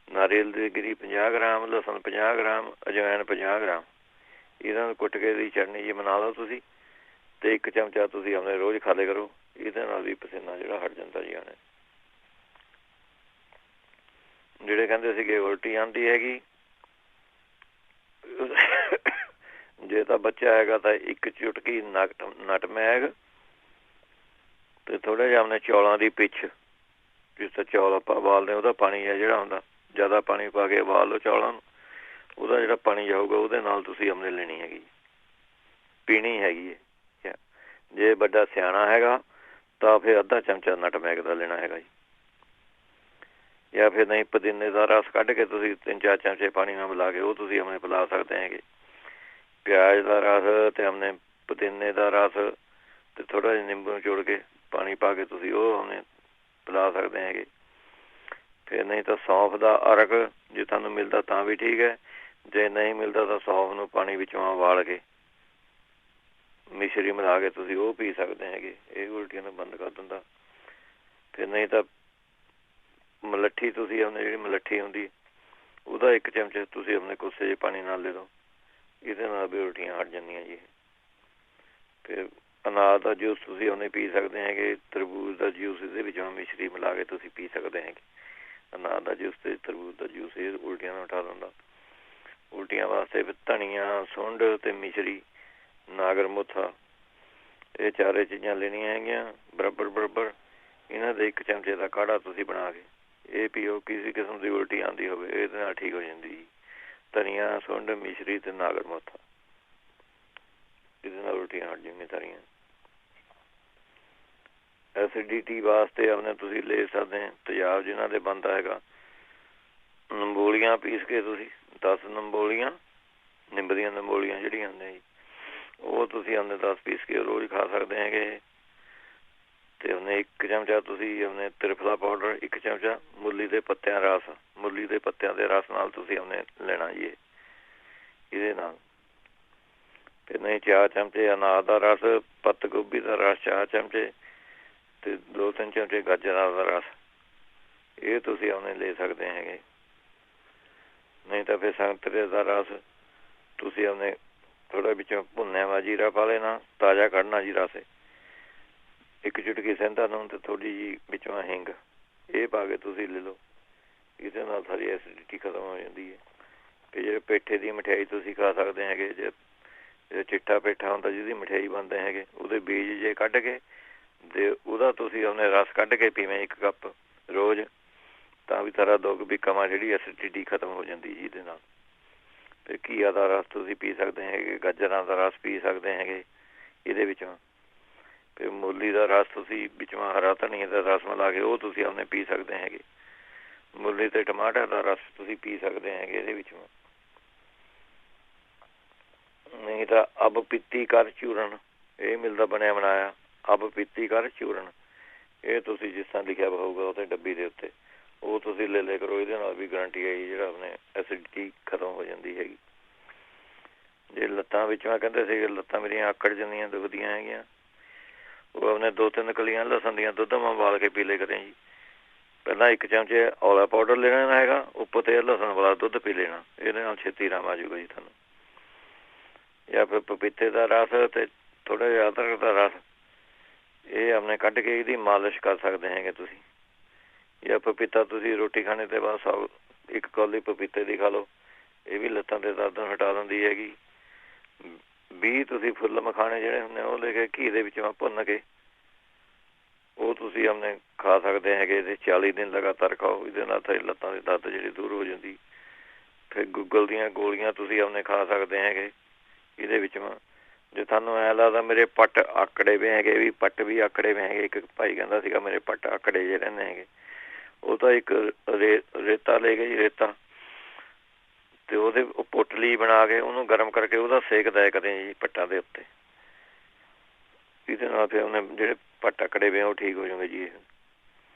ਨਾਰੀਅਲ ਦੀ ਗਿਰੀ 50 ਗ੍ਰਾਮ, ਲਸਣ 50 ਗ੍ਰਾਮ, ਅਜਵਾਇਣ 50 ਗ੍ਰਾਮ, ਇਹਨਾਂ ਨੂੰ ਕੁੱਟ ਕੇ ਦੀ ਚਟਨੀ ਜੀ ਬਣਾ ਲਓ ਤੁਸੀਂ, ਅਤੇ 1 ਚਮਚਾ ਤੁਸੀਂ ਆਪਣੇ ਰੋਜ਼ ਖਾ ਲਿਆ ਕਰੋ। ਇਹਦੇ ਨਾਲ ਵੀ ਪਸੀਨਾ ਜਿਹੜਾ ਹਟ ਜਾਂਦਾ ਜੀ ਆਣੇ। ਜਿਹੜੇ ਕਹਿੰਦੇ ਸੀਗੇ ਉਲਟੀ ਆਉਂਦੀ ਹੈਗੀ, ਜੇ ਤਾਂ ਬੱਚਾ ਹੈਗਾ ਤਾਂ 1 ਚੁਟਕੀ ਨਟਮੈਗ ਅਤੇ ਥੋੜ੍ਹਾ ਜਿਹਾ ਆਪਣੇ ਚੌਲਾਂ ਦੀ ਪਿੱਛ, ਜਿਸ ਤਰ੍ਹਾਂ ਚੌਲ ਆਪਾਂ ਉਬਾਲਦੇ ਉਹਦਾ ਪਾਣੀ ਹੈ ਜਿਹੜਾ ਹੁੰਦਾ, ਜ਼ਿਆਦਾ ਪਾਣੀ ਪਾ ਕੇ ਉਬਾਲ ਲਓ ਚੌਲਾਂ ਨੂੰ, ਉਹਦਾ ਜਿਹੜਾ ਪਾਣੀ ਜਾਊਗਾ ਉਹਦੇ ਨਾਲ ਤੁਸੀਂ ਆਪਣੇ ਲੈਣੀ ਹੈਗੀ, ਪੀਣੀ ਹੈਗੀ ਹੈ। ਜੇ ਵੱਡਾ ਸਿਆਣਾ ਹੈਗਾ ਤਾਂ ਫਿਰ ਅੱਧਾ ਚਮਚਾ ਨਟਮੈਗ ਦਾ ਲੈਣਾ ਹੈਗਾ ਜੀ। ਜਾਂ ਫਿਰ ਨਹੀਂ ਪੁਦੀਨੇ ਦਾ ਰਸ ਕੱਢ ਕੇ ਤੁਸੀਂ 3-4 ਚਮਚੇ ਪਾਣੀ ਨਾਲ ਮਿਲਾ ਕੇ ਉਹ ਤੁਸੀਂ ਆਪਣੇ ਪਿਲਾ ਸਕਦੇ ਹੈਗੇ। ਪਿਆਜ਼ ਦਾ ਰਸ ਅਤੇ ਆਪਣੇ ਪੁਦੀਨੇ ਦਾ ਰਸ ਅਤੇ ਥੋੜ੍ਹਾ ਜਿਹਾ ਨਿੰਬੂ ਨਿਚੋੜ ਕੇ ਪਾਣੀ ਪਾ ਕੇ ਤੁਸੀਂ ਉਹ ਆਪਣੇ ਪਿਲਾ ਸਕਦੇ ਹੈਗੇ। ਫਿਰ ਨਹੀਂ ਤਾਂ ਸੌਂਫ ਦਾ ਅਰਕ ਜੇ ਤੁਹਾਨੂੰ ਮਿਲਦਾ ਤਾਂ ਵੀ ਠੀਕ ਹੈ, ਜੇ ਨਹੀਂ ਮਿਲਦਾ ਤਾਂ ਸੌਂਫ ਨੂੰ ਪਾਣੀ ਵਿੱਚੋਂ ਉਬਾਲ ਕੇ ਮਿਸ਼ਰੀ ਮਿਲਾ ਕੇ ਤੁਸੀਂ ਉਹ ਪੀ ਸਕਦੇ ਹੈਗੇ। ਇਹ ਉਲਟੀਆਂ ਨੂੰ ਬੰਦ ਕਰ ਦਿੰਦਾ। ਫਿਰ ਨਹੀਂ ਤਾਂ ਮਲੱਠੀ ਤੁਸੀਂ ਆਪਣੇ ਜਿਹੜੀ ਮਲੱਠੀ ਹੁੰਦੀ ਉਹਦਾ 1 ਚਮਚਾ ਤੁਸੀਂ ਆਪਣੇ ਕੋਸੇ ਜਿਹੇ ਪਾਣੀ ਨਾਲ ਲੈ ਲਓ, ਇਹਦੇ ਨਾਲ ਵੀ ਉਲਟੀਆਂ ਹਟ ਜਾਂਦੀਆਂ ਜੀ। ਫਿਰ ਅਨਾਰ ਦਾ ਜੂਸ ਤੁਸੀਂ ਉਹਨੇ ਪੀ ਸਕਦੇ ਹੈਗੇ, ਤਰਬੂਜ਼ ਦਾ ਜੂਸ ਇਹਦੇ ਵਿੱਚੋਂ ਮਿਸ਼ਰੀ ਮਿਲਾ ਕੇ ਤੁਸੀਂ ਪੀ ਸਕਦੇ ਹੈਗੇ। ਅਨਾਰ ਦਾ ਜੂਸ ਅਤੇ ਤਰਬੂਜ਼ ਦਾ ਜੂਸ ਇਹ ਉਲਟੀਆਂ ਨੂੰ ਹਟਾ ਦਿੰਦਾ। ਉਲਟੀਆਂ ਵਾਸਤੇ ਫਿਰ ਧਨੀਆ, ਸੁੰਡ ਅਤੇ ਮਿਸ਼ਰੀ, ਨਾਗਰ ਮੋਥਾ, ਇਹ 4 ਚੀਜ਼ਾਂ ਲੈਣੀਆਂ ਹੈਗੀਆਂ ਬਰਾਬਰ। ਇਹਨਾਂ ਦੇ 1 ਚਮਚੇ ਦਾ ਕਾੜਾ ਤੁਸੀਂ ਬਣਾ ਕੇ ਇਹ ਪੀਓ। ਕਿਸੇ ਕਿਸਮ ਦੀ ਉਲਟੀ ਆਉਂਦੀ ਹੋਵੇ ਇਹਦੇ ਨਾਲ ਠੀਕ ਹੋ ਜਾਂਦੀ ਜੀ। ਧਨੀਆ, ਸੁੰਡ, ਮਿਸ਼ਰੀ ਅਤੇ ਨਾਗਰ ਮੋਥਾ, ਇਹਦੇ ਨਾਲ ਉਲਟੀਆਂ ਹਟ ਜਾਂਦੀਆਂ ਸਾਰੀਆਂ। ਐਸਿਡਿਟੀ ਵਾਸਤੇ ਆਪਣੇ ਤੁਸੀਂ ਲੈ ਸਕਦੇ ਤੇਜ਼ਾਬ ਜਿਹਨਾਂ ਦੇ ਬਣਦਾ ਹੈਗਾ, ਨਿੰਬੋਲੀਆਂ ਪੀਸ ਕੇ ਤੁਸੀਂ 10 ਨਿੰਬੋਲੀਆਂ, ਨਿੰਬ ਦੀਆਂ ਨਿੰਬੋਲੀਆਂ ਜਿਹੜੀਆਂ ਹੁੰਦੀਆਂ ਜੀ, ਉਹ ਤੁਸੀਂ ਆਪਣੇ 10 ਪੀਸ ਕੇ ਰੋਜ਼ ਖਾ ਸਕਦੇ ਹੈਗੇ। ਅਤੇ ਉਹਨੇ 1 ਚਮਚਾ ਤੁਸੀਂ ਆਪਣੇ ਤ੍ਰਿਫਲਾ ਪਾਊਡਰ, 1 ਚਮਚਾ ਮੂਲੀ ਦੇ ਪੱਤਿਆਂ ਰਸ, ਮੂਲੀ ਦੇ ਪੱਤਿਆਂ ਦੇ ਰਸ ਨਾਲ ਤੁਸੀਂ ਉਹਨੇ ਲੈਣਾ ਜੀ ਇਹਦੇ ਨਾਲ। ਫਿਰ ਨਹੀਂ 4 ਚਮਚੇ ਅਨਾਰ ਦਾ ਰਸ, ਪੱਤ ਗੋਭੀ ਦਾ ਰਸ 4 ਚਮਚੇ ਅਤੇ 2-3 ਚਮਚੇ ਗਾਜਰਾਂ ਦਾ ਰਸ, ਇਹ ਤੁਸੀਂ ਉਹਨੇ ਲੈ ਸਕਦੇ ਹੈਗੇ। ਨਹੀਂ ਤਾਂ ਫਿਰ ਸੰਤਰੇ ਦਾ ਰਸ ਤੁਸੀਂ ਆਪਣੇ ਥੋੜ੍ਹਾ ਵਿੱਚੋਂ ਭੁੰਨਿਆ ਵਾ ਜੀਰਾ ਪਾ ਲੈਣਾ, ਤਾਜ਼ਾ ਕੱਢਣਾ ਜੀ ਰਸ, 1 ਚੁਟਕੀ ਸੈਂਧਾ ਨੂਣ ਅਤੇ ਥੋੜ੍ਹੀ ਜਿਹੀ ਵਿੱਚੋਂ ਹਿੰਗ, ਇਹ ਪਾ ਕੇ ਤੁਸੀਂ ਲੈ ਲਓ। ਇਹਦੇ ਨਾਲ ਸਾਰੀ ਐਸਿਡਿਟੀ ਖਤਮ ਹੋ ਜਾਂਦੀ ਹੈ। ਅਤੇ ਜਿਹੜੇ ਪੇਠੇ ਦੀ ਮਠਿਆਈ ਤੁਸੀਂ ਖਾ ਸਕਦੇ ਹੈਗੇ, ਜੇ ਚਿੱਟਾ ਪੇਠਾ ਹੁੰਦਾ ਜਿਹਦੀ ਮਠਿਆਈ ਬਣਦੇ ਹੈਗੇ, ਉਹਦੇ ਬੀਜ ਜੇ ਕੱਢ ਕੇ ਅਤੇ ਉਹਦਾ ਤੁਸੀਂ ਆਪਣੇ ਰਸ ਕੱਢ ਕੇ ਪੀਵੇਂ 1 ਕੱਪ ਰੋਜ਼, ਤਾਂ ਵੀ ਸਾਰਾ ਦੁੱਖ ਵੀ ਕਮਾ ਜਿਹੜੀ ਐਸਿਡਿਟੀ ਖਤਮ ਹੋ ਜਾਂਦੀ ਜੀ ਇਹਦੇ ਨਾਲ। ਅਤੇ ਘੀਆ ਦਾ ਰਸ ਤੁਸੀਂ ਪੀ ਸਕਦੇ ਹੈਗੇ, ਗਾਜਰਾਂ ਦਾ ਰਸ ਪੀ ਸਕਦੇ ਹੈਗੇ ਇਹਦੇ ਵਿੱਚੋਂ। ਫਿਰ ਮੂਲੀ ਦਾ ਰਸ ਤੁਸੀਂ ਵਿੱਚੋਂ ਹਰਾ ਧਨੀਆ ਦਾ ਰਸ ਮਿਲਾ ਕੇ ਉਹ ਤੁਸੀਂ ਆਪਣੇ ਪੀ ਸਕਦੇ ਹੈਗੇ। ਮੂਲੀ ਅਤੇ ਟਮਾਟਰ ਦਾ ਰਸ ਤੁਸੀਂ ਪੀ ਸਕਦੇ ਹੈਗੇ ਇਹਦੇ ਵਿੱਚੋਂ। ਨਹੀਂ ਤਾਂ ਅਬ ਪੀਤੀ ਕਰ ਚੂਰਨ, ਇਹ ਮਿਲਦਾ ਬਣਿਆ ਬਣਾਇਆ ਅਬ ਪੀਤੀ ਕਰ ਚੂਰਨ, ਇਹ ਤੁਸੀਂ ਜਿਸ ਤਰ੍ਹਾਂ ਲਿਖਿਆ ਹੋਊਗਾ ਉਹਦੇ ਡੱਬੀ ਦੇ ਉੱਤੇ, ਉਹ ਤੁਸੀਂ ਲੈ ਲਿਆ ਕਰੋ। ਇਹਦੇ ਨਾਲ ਵੀ ਗਰੰਟੀ ਹੈ ਜੀ ਜਿਹੜਾ ਆਪਣੇ ਐਸਿਡਿਟੀ ਖਤਮ ਹੋ ਜਾਂਦੀ ਹੈਗੀ। ਜੇ ਲੱਤਾਂ ਵਿੱਚੋਂ ਕਹਿੰਦੇ ਸੀਗੇ ਲੱਤਾਂ ਮੇਰੀਆਂ ਆਕੜ ਜਾਂਦੀਆਂ ਦੁਖਦੀਆਂ ਹੈਗੀਆਂ, ਉਹ ਆਪਣੇ 2-3 ਕਲੀਆਂ ਲਸਣ ਦੀਆਂ ਦੁੱਧ ਮੈਂ ਉਬਾਲ ਕੇ ਪੀ ਲਿਆ ਕਰੇ ਜੀ। ਪਹਿਲਾਂ 1 ਚਮਚੇ ਔਲਾ ਪਾਊਡਰ ਲੈਣਾ ਹੈਗਾ, ਉੱਪਰ 'ਤੇ ਲਸਣ ਵਾਲਾ ਦੁੱਧ ਪੀ ਲੈਣਾ, ਇਹਦੇ ਨਾਲ ਛੇਤੀ ਆਰਾਮ ਆ ਜਾਊਗਾ ਜੀ ਤੁਹਾਨੂੰ। ਜਾਂ ਫਿਰ ਪਪੀਤੇ ਦਾ ਰਸ ਅਤੇ ਥੋੜ੍ਹਾ ਜਿਹਾ ਅਦਰਕ ਦਾ ਰਸ, ਇਹ ਆਪਣੇ ਕੱਢ ਕੇ ਇਹਦੀ ਮਾਲਿਸ਼ ਕਰ ਸਕਦੇ ਹੈਗੇ ਤੁਸੀਂ। ਜਾਂ ਪਪੀਤਾ ਤੁਸੀਂ ਰੋਟੀ ਖਾਣੇ ਤੋਂ ਬਾਅਦ 1 ਕੌਲੀ ਪਪੀਤੇ ਦੀ ਖਾ ਲਓ, ਇਹ ਵੀ ਲੱਤਾਂ ਦੇ ਦਰਦ ਨੂੰ ਹਟਾ ਦਿੰਦੀ ਹੈਗੀ। 20 ਤੁਸੀਂ ਫੁੱਲ ਮਖਾਣੇ ਜਿਹੜੇ ਹੁੰਦੇ ਉਹ ਲੈ ਕੇ ਘੀ ਦੇ ਵਿੱਚੋਂ ਭੁੰਨ ਕੇ ਉਹ ਤੁਸੀਂ ਆਪਣੇ ਖਾ ਸਕਦੇ ਹੈਗੇ ਅਤੇ 40 ਦਿਨ ਲਗਾਤਾਰ ਖਾਓ। ਇਹਦੇ ਨਾਲ ਤਾਂ ਲੱਤਾਂ ਦੀ ਦਰਦ ਜਿਹੜੀ ਦੂਰ ਹੋ ਜਾਂਦੀ। ਫਿਰ ਗੂਗਲ ਦੀਆਂ ਗੋਲੀਆਂ ਤੁਸੀਂ ਆਪਣੇ ਖਾ ਸਕਦੇ ਹੈਗੇ ਇਹਦੇ ਵਿੱਚੋਂ। ਜੇ ਤੁਹਾਨੂੰ ਐਂ ਲੱਗਦਾ ਮੇਰੇ ਪੱਟ ਆਕੜੇ ਵੇ ਹੈਗੇ, ਵੀ ਪੱਟ ਵੀ ਆਕੜੇ ਵੇ ਹੈਗੇ, ਇੱਕ ਭਾਈ ਕਹਿੰਦਾ ਸੀਗਾ ਮੇਰੇ ਪੱਟ ਆਕੜੇ ਜਿਹੇ ਰਹਿੰਦੇ ਹੈਗੇ, ਉਹ ਤਾਂ ਇੱਕ ਰੇਤਾ ਲੈ ਕੇ ਜੀ, ਰੇਤਾ, ਅਤੇ ਉਹਦੇ ਪੋਟਲੀ ਬਣਾ ਕੇ ਉਹਨੂੰ ਗਰਮ ਕਰਕੇ ਉਹਦਾ ਸੇਕ ਦਿਆ ਕਰੇ ਜੀ ਪੱਟਾਂ ਦੇ ਉੱਤੇ। ਇਹਦੇ ਨਾਲ ਫਿਰ ਉਹਨੇ ਜਿਹੜੇ ਪੱਟ ਆਕੜੇ ਵੇ ਉਹ ਠੀਕ ਹੋ ਜਾਊਗੇ ਜੀ।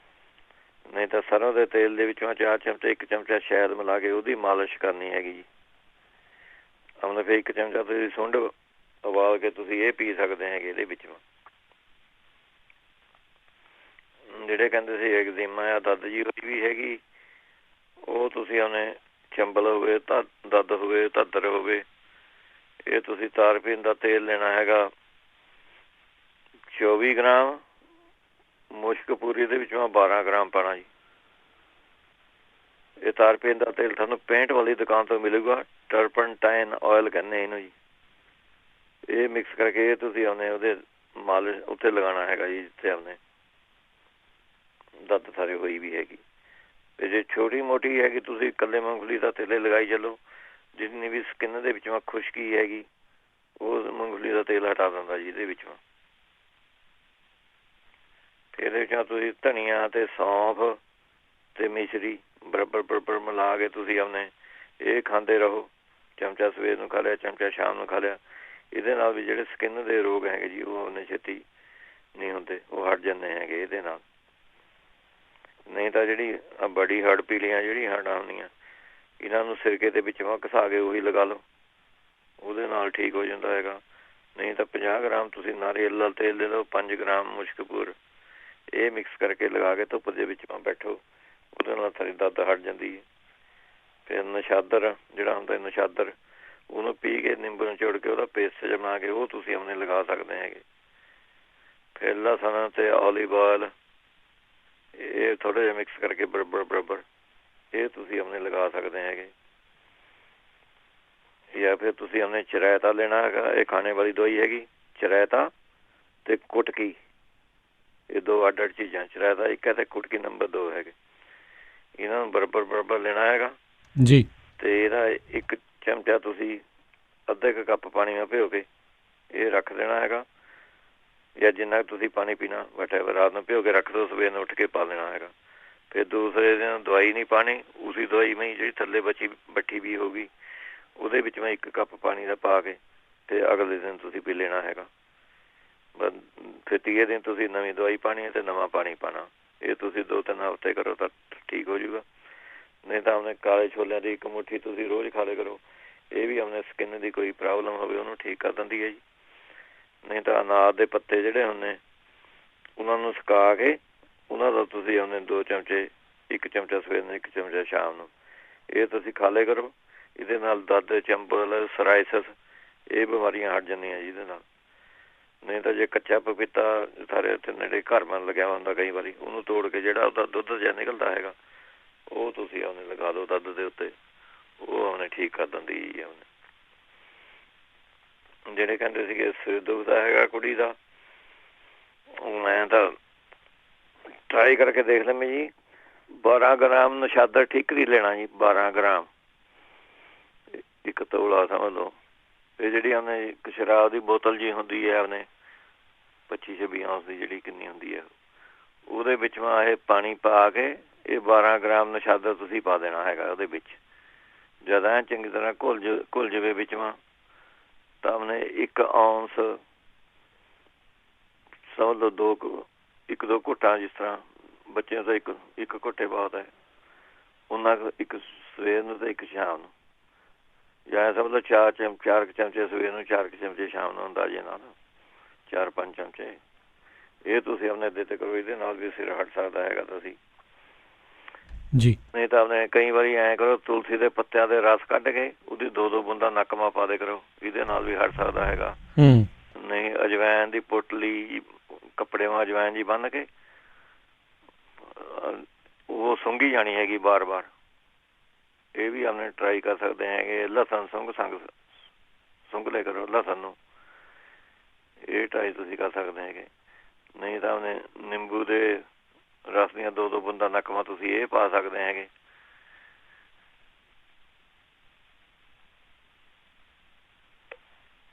ਨਹੀਂ ਤਾਂ ਸਰੋਂ ਦੇ ਤੇਲ ਦੇ ਵਿੱਚੋਂ 4 ਚਮਚੇ 1 ਚਮਚਾ ਸ਼ਹਿਦ ਮਿਲਾ ਕੇ ਉਹਦੀ ਮਾਲਿਸ਼ ਕਰਨੀ ਹੈਗੀ ਜੀ। ਆਪਣੇ ਫਿਰ 1 ਚਮਚਾ ਤੁਸੀਂ ਸੁੰਡ ਉਬਾਲ ਕੇ ਤੁਸੀਂ ਇਹ ਪੀ ਸਕਦੇ ਹੈਗੇ ਇਹਦੇ ਵਿੱਚੋਂ। ਜਿਹੜੇ ਕਹਿੰਦੇ ਸੀ ਐਗਜ਼ੀਮਾ ਆ ਦਰਦ ਜੀ ਹੋਈ ਵੀ ਹੈਗੀ, ਉਹ ਤੁਸੀਂ ਉਹਨੇ ਚੰਬਲ ਹੋਵੇ ਦਰਦ ਹੋਵੇ ਧੱਦਰ ਹੋਵੇ, ਇਹ ਤੁਸੀਂ ਤਾਰਪੀਨ ਦਾ ਤੇਲ ਲੈਣਾ ਹੈਗਾ 24 ਗ੍ਰਾਮ, ਮੁਸ਼ਕ ਪੂਰੀ ਦੇ ਵਿੱਚੋਂ 12 ਗ੍ਰਾਮ ਪਾਉਣਾ ਜੀ। ਇਹ ਤਾਰਪੀਨ ਦਾ ਤੇਲ ਤੁਹਾਨੂੰ ਪੇਂਟ ਵਾਲੀ ਦੁਕਾਨ ਤੋਂ ਮਿਲੂਗਾ, ਟਰਪਨਟਾਈਨ ਆਇਲ ਕਹਿੰਦੇ ਇਹਨੂੰ ਜੀ। ਇਹ ਮਿਕਸ ਕਰਕੇ ਤੁਸੀਂ ਉਹਨੇ ਉਹਦੇ ਮਾਲਿਸ਼ ਉੱਥੇ ਲਗਾਉਣਾ ਹੈਗਾ ਜੀ ਜਿੱਥੇ ਉਹਨੇ ਦਰਦ ਸਾਰੇ ਹੋਈ ਵੀ ਹੈਗੀ। ਤੇ ਜੇ ਛੋਟੀ ਮੋਟੀ ਹੈਗੀ ਤੁਸੀਂ ਇਕੱਲੇ ਮੂੰਗਫਲੀ ਦਾ ਤੇਲ ਲਗਾਈ ਚੱਲੋ, ਜਿੰਨੀ ਵੀ ਸਕਿਨ ਦੇ ਵਿੱਚੋਂ ਖੁਸ਼ਕੀ ਹੈਗੀ ਉਹ ਮੂੰਗਫਲੀ ਦਾ ਤੇਲ ਹਟਾ ਦਿੰਦਾ ਜੀ ਇਹਦੇ ਵਿੱਚੋਂ। ਇਹਦੇ ਵਿੱਚੋਂ ਤੁਸੀਂ ਧਨੀਆ ਤੇ ਸੌਂਫ ਤੇ ਮਿਸ਼ਰੀ ਬਰਾਬਰ ਮਿਲਾ ਕੇ ਤੁਸੀਂ ਆਪਣੇ ਇਹ ਖਾਂਦੇ ਰਹੋ। ਚਮਚਾ ਸਵੇਰ ਨੂੰ ਖਾ ਲਿਆ, ਚਮਚਾ ਸ਼ਾਮ ਨੂੰ ਖਾ ਲਿਆ। ਇਹਦੇ ਨਾਲ ਵੀ ਜਿਹੜੇ ਸਕਿਨ ਦੇ ਰੋਗ ਹੈਗੇ ਜੀ ਉਹ ਉਹਨੇ ਛੇਤੀ ਨਹੀਂ ਹੁੰਦੇ, ਉਹ ਹਟ ਜਾਂਦੇ ਹੈਗੇ ਇਹਦੇ ਨਾਲ। ਨਹੀਂ ਤਾਂ ਜਿਹੜੀ ਬੜੀ ਹੱਡ ਪੀਲੀਆਂ ਜਿਹੜੀ ਹੱਡਾਂ ਹੁੰਦੀਆਂ ਇਹਨਾਂ ਨੂੰ ਸਿਰਕੇ ਦੇ ਵਿੱਚ ਘਸਾ ਕੇ ਉਹੀ ਲਗਾ ਲਓ, ਉਹਦੇ ਨਾਲ ਠੀਕ ਹੋ ਜਾਂਦਾ ਹੈਗਾ। ਨਹੀਂ ਤਾਂ 50 ਗ੍ਰਾਮ ਤੁਸੀਂ ਨਾਰੀਅਲ ਦਾ ਤੇਲ ਦੇ ਦਿਓ, 5 ਗ੍ਰਾਮ ਮੁਸ਼ਕਪੂਰ, ਇਹ ਮਿਕਸ ਕਰਕੇ ਲਗਾ ਕੇ ਧੁੱਪ ਦੇ ਵਿੱਚ ਬੈਠੋ, ਉਹਦੇ ਨਾਲ ਸਾਰੀ ਦਰਦ ਹਟ ਜਾਂਦੀ ਹੈ। ਫਿਰ ਨਸ਼ਾਦਰ ਜਿਹੜਾ ਹੁੰਦਾ ਨਸ਼ਾਦਰ, ਉਹਨੂੰ ਪੀ ਕੇ ਨਿੰਬੂ ਨਿਚੋੜ ਕੇ ਉਹਦਾ ਪੇਸਟ ਬਣਾ ਕੇ ਉਹ ਤੁਸੀਂ ਆਪਣੇ ਲਗਾ ਸਕਦੇ ਹੈਗੇ। ਫਿਰ ਲਸਣ ਤੇ ਓਲੀਵ ਆਇਲ ਇਹ ਥੋੜ੍ਹਾ ਜਿਹਾ ਮਿਕਸ ਕਰਕੇ ਬਰਾਬਰ ਇਹ ਤੁਸੀਂ ਆਪਣੇ ਲਗਾ ਸਕਦੇ ਹੈਗੇ। ਜਾਂ ਫਿਰ ਤੁਸੀਂ ਆਪਣੇ ਚਰਾਇਤਾ ਲੈਣਾ ਹੈਗਾ, ਇਹ ਖਾਣੇ ਵਾਲੀ ਦਵਾਈ ਹੈਗੀ ਚਰਾਇਤਾ ਤੇ ਕੁਟਕੀ, ਇਹ ਦੋ ਅੱਡ ਚੀਜ਼ਾਂ, ਚਰਾਇਤਾ ਇੱਕ ਹੈ ਤੇ ਕੁਟਕੀ ਨੰਬਰ 2 ਹੈਗੇ। ਇਹਨਾਂ ਨੂੰ ਬਰਾਬਰ ਲੈਣਾ ਹੈਗਾ ਜੀ। ਤੇ ਇਹਦਾ 1 ਚਮਚਾ ਤੁਸੀਂ ਅੱਧੇ ਕੁ ਕੱਪ ਪਾਣੀ ਨਾਲ ਭਿਓ ਕੇ ਇਹ ਰੱਖ ਦੇਣਾ ਹੈਗਾ, ਜਾਂ ਜਿੰਨਾ ਤੁਸੀਂ ਪਾਣੀ ਪੀਣਾ ਵਟਐਵਰ, ਰਾਤ ਨੂੰ ਭਿਓ ਕੇ ਰੱਖ ਦਿਓ, ਸਵੇਰ ਨੂੰ ਉੱਠ ਕੇ ਪਾ ਲੈਣਾ ਹੈਗਾ। ਫਿਰ ਦੂਸਰੇ ਦਿਨ ਦਵਾਈ ਨਹੀਂ ਪਾਣੀ, ਉਸੀ ਦਵਾਈ ਮੈਂ ਜਿਹੜੀ ਥੱਲੇ ਬੱਠੀ ਵੀ ਹੋਊਗੀ ਉਹਦੇ ਵਿੱਚ ਮੈਂ 1 ਕੱਪ ਪਾਣੀ ਦਾ ਪਾ ਕੇ ਤੇ ਅਗਲੇ ਦਿਨ ਤੁਸੀਂ ਪੀ ਲੈਣਾ ਹੈਗਾ। ਫਿਰ 30 ਦਿਨ ਤੁਸੀਂ ਨਵੀਂ ਦਵਾਈ ਪਾਣੀ ਹੈ ਤੇ ਨਵਾਂ ਪਾਣੀ ਪਾਉਣਾ। ਇਹ ਤੁਸੀਂ 2-3 ਹਫ਼ਤੇ ਕਰੋ ਤਾਂ ਠੀਕ ਹੋ ਜਾਊਗਾ। ਨਹੀਂ ਤਾਂ ਆਪਣੇ ਕਾਲੇ ਛੋਲਿਆਂ ਦੀ 1 ਮੁੱਠੀ ਤੁਸੀਂ ਰੋਜ਼ ਖਾ ਲਿਆ ਕਰੋ, ਇਹ ਵੀ ਆਪਣੇ ਸਕਿਨ ਦੀ ਕੋਈ ਪ੍ਰੋਬਲਮ ਹੋਵੇ ਉਹਨੂੰ ਠੀਕ ਕਰ ਦਿੰਦੀ ਹੈ ਜੀ। ਨਹੀਂ ਤਾਂ ਅਨਾਰ ਦੇ ਪੱਤੇ ਜਿਹੜੇ ਹੁੰਦੇ ਉਹਨਾਂ ਨੂੰ ਸੁਕਾ ਕੇ ਉਹਨਾਂ ਦਾ ਤੁਸੀਂ ਉਹਨੇ 2 ਚਮਚੇ, 1 ਚਮਚਾ ਸਵੇਰ ਨੂੰ 1 ਚਮਚਾ ਸ਼ਾਮ ਨੂੰ, ਇਹ ਤੁਸੀਂ ਖਾ ਲਿਆ ਕਰੋ। ਇਹਦੇ ਨਾਲ ਦਰਦ, ਚੰਬਲ, ਸਰਾਇਸਸ ਇਹ ਬਿਮਾਰੀਆਂ ਹਟ ਜਾਂਦੀਆਂ ਜੀ ਇਹਦੇ ਨਾਲ। ਨਹੀਂ ਤਾਂ ਜੇ ਕੱਚਾ ਪਪੀਤਾ ਸਾਰੇ ਉੱਥੇ ਨੇੜੇ ਘਰ ਬਣ ਲੱਗਿਆ ਹੁੰਦਾ ਕਈ ਵਾਰੀ, ਉਹਨੂੰ ਤੋੜ ਕੇ ਜਿਹੜਾ ਉਹਦਾ ਦੁੱਧ ਜਿਹਾ ਨਿਕਲਦਾ ਹੈਗਾ ਉਹ ਤੁਸੀਂ ਉਹਨੇ ਲਗਾ ਦਿਓ ਦਰਦ ਦੇ ਉੱਤੇ, ਉਹ ਉਹਨੇ ਠੀਕ ਕਰ ਦਿੰਦੀ ਜੀ। ਉਹਨੇ ਜਿਹੜੇ ਕਹਿੰਦੇ ਸੀਗੇ ਸਿਰ ਦੁਖਦਾ ਹੈਗਾ ਕੁੜੀ ਦਾ, ਮੈਂ ਤਾਂ ਟਰਾਈ ਕਰਕੇ ਦੇਖ ਲੈਂਦੇ ਜੀ। 12 ਗ੍ਰਾਮ ਨਸ਼ਾਦਰ ਠੀਕਰੀ ਲੈਣਾ ਜੀ, 12 ਗ੍ਰਾਮ, 1 ਤੋਲਾ ਸਮਝ ਲਓ। ਇਹ ਜਿਹੜੀ ਉਹਨੇ ਇੱਕ ਸ਼ਰਾਬ ਦੀ ਬੋਤਲ ਜੀ ਹੁੰਦੀ ਹੈ ਉਹਨੇ 25-26 ਔਂਸ ਦੀ ਜਿਹੜੀ ਕਿੰਨੀ ਹੁੰਦੀ ਹੈ, ਉਹਦੇ ਵਿੱਚ ਇਹ ਪਾਣੀ ਪਾ ਕੇ ਇਹ 12 ਗ੍ਰਾਮ ਨਸ਼ਾਦਰ ਤੁਸੀਂ ਪਾ ਦੇਣਾ ਹੈਗਾ ਉਹਦੇ ਵਿੱਚ। ਜਦ ਐਂ ਚੰਗੀ ਤਰ੍ਹਾਂ ਘੁਲ ਜਾਵੇ ਵਿੱਚ ਤਾਂ ਉਹਨੇ 1 ਔਂਸ ਸਮਝ ਲਓ 1-2 ਘੁੱਟਾਂ, ਜਿਸ ਤਰ੍ਹਾਂ ਬੱਚਿਆਂ ਦਾ ਇੱਕ ਘੁੱਟੇ ਬਹੁਤ ਹੈ, ਉਹਨਾਂ 1 ਸਵੇਰ ਨੂੰ ਤੇ 1 ਸ਼ਾਮ ਨੂੰ, ਜਾਂ ਸਮਝ ਲਓ 4 ਚਮਚੇ ਸਵੇਰ ਨੂੰ, 4 ਚਮਚੇ ਸ਼ਾਮ ਨੂੰ, ਅੰਦਾਜ਼ੇ ਨਾਲ 4-5 ਚਮਚੇ ਇਹ ਤੁਸੀਂ ਆਪਣੇ ਦਿੱਤੇ ਕਰੋ। ਇਹਦੇ ਨਾਲ ਵੀ ਸਿਰ ਹਟ ਸਕਦਾ ਹੈਗਾ ਤੁਸੀਂ ਜੀ। ਨਹੀਂ ਤਾਂ ਆਪਣੇ ਕਈ ਵਾਰੀ ਐਂ ਕਰੋ, ਤੁਲਸੀ ਦੇ ਪੱਤਿਆਂ ਦੇ ਰਸ ਕੱਢ ਕੇ ਉਹਦੀ 2-2 ਬੂੰਦਾਂ ਨੱਕ ਮਾ ਪਾ ਦੇ ਕਰੋ, ਇਹਦੇ ਨਾਲ ਵੀ ਹਟ ਸਕਦਾ ਹੈਗਾ। ਨਹੀਂ ਅਜਵੈਨ ਦੀ ਪੁਟਲੀ ਕੱਪੜੇ ਵਾਂ ਅਜਵੈਨ ਜੀ ਬੰਨ੍ਹ ਕੇ ਉਹ ਸੁੰਘੀ ਜਾਣੀ ਹੈਗੀ ਬਾਰ-ਬਾਰ, ਇਹ ਵੀ ਆਪਣੇ ਟਰਾਈ ਕਰ ਸਕਦੇ ਹੈਗੇ। ਲਸਣ ਸੁੰਘ ਲਿਆ ਕਰੋ ਲਸਣ ਨੂੰ, ਇਹ ਟਰਾਈ ਤੁਸੀਂ ਕਰ ਸਕਦੇ ਹੈਗੇ। ਨਹੀਂ ਤਾਂ ਉਹਨੇ ਨਿੰਬੂ ਦੇ ਰਸ ਦੀਆਂ 2-2 ਬੂੰਦਾਂ ਨੱਕ ਮਾ ਤੁਸੀਂ ਇਹ ਪਾ ਸਕਦੇ ਹੈਗੇ।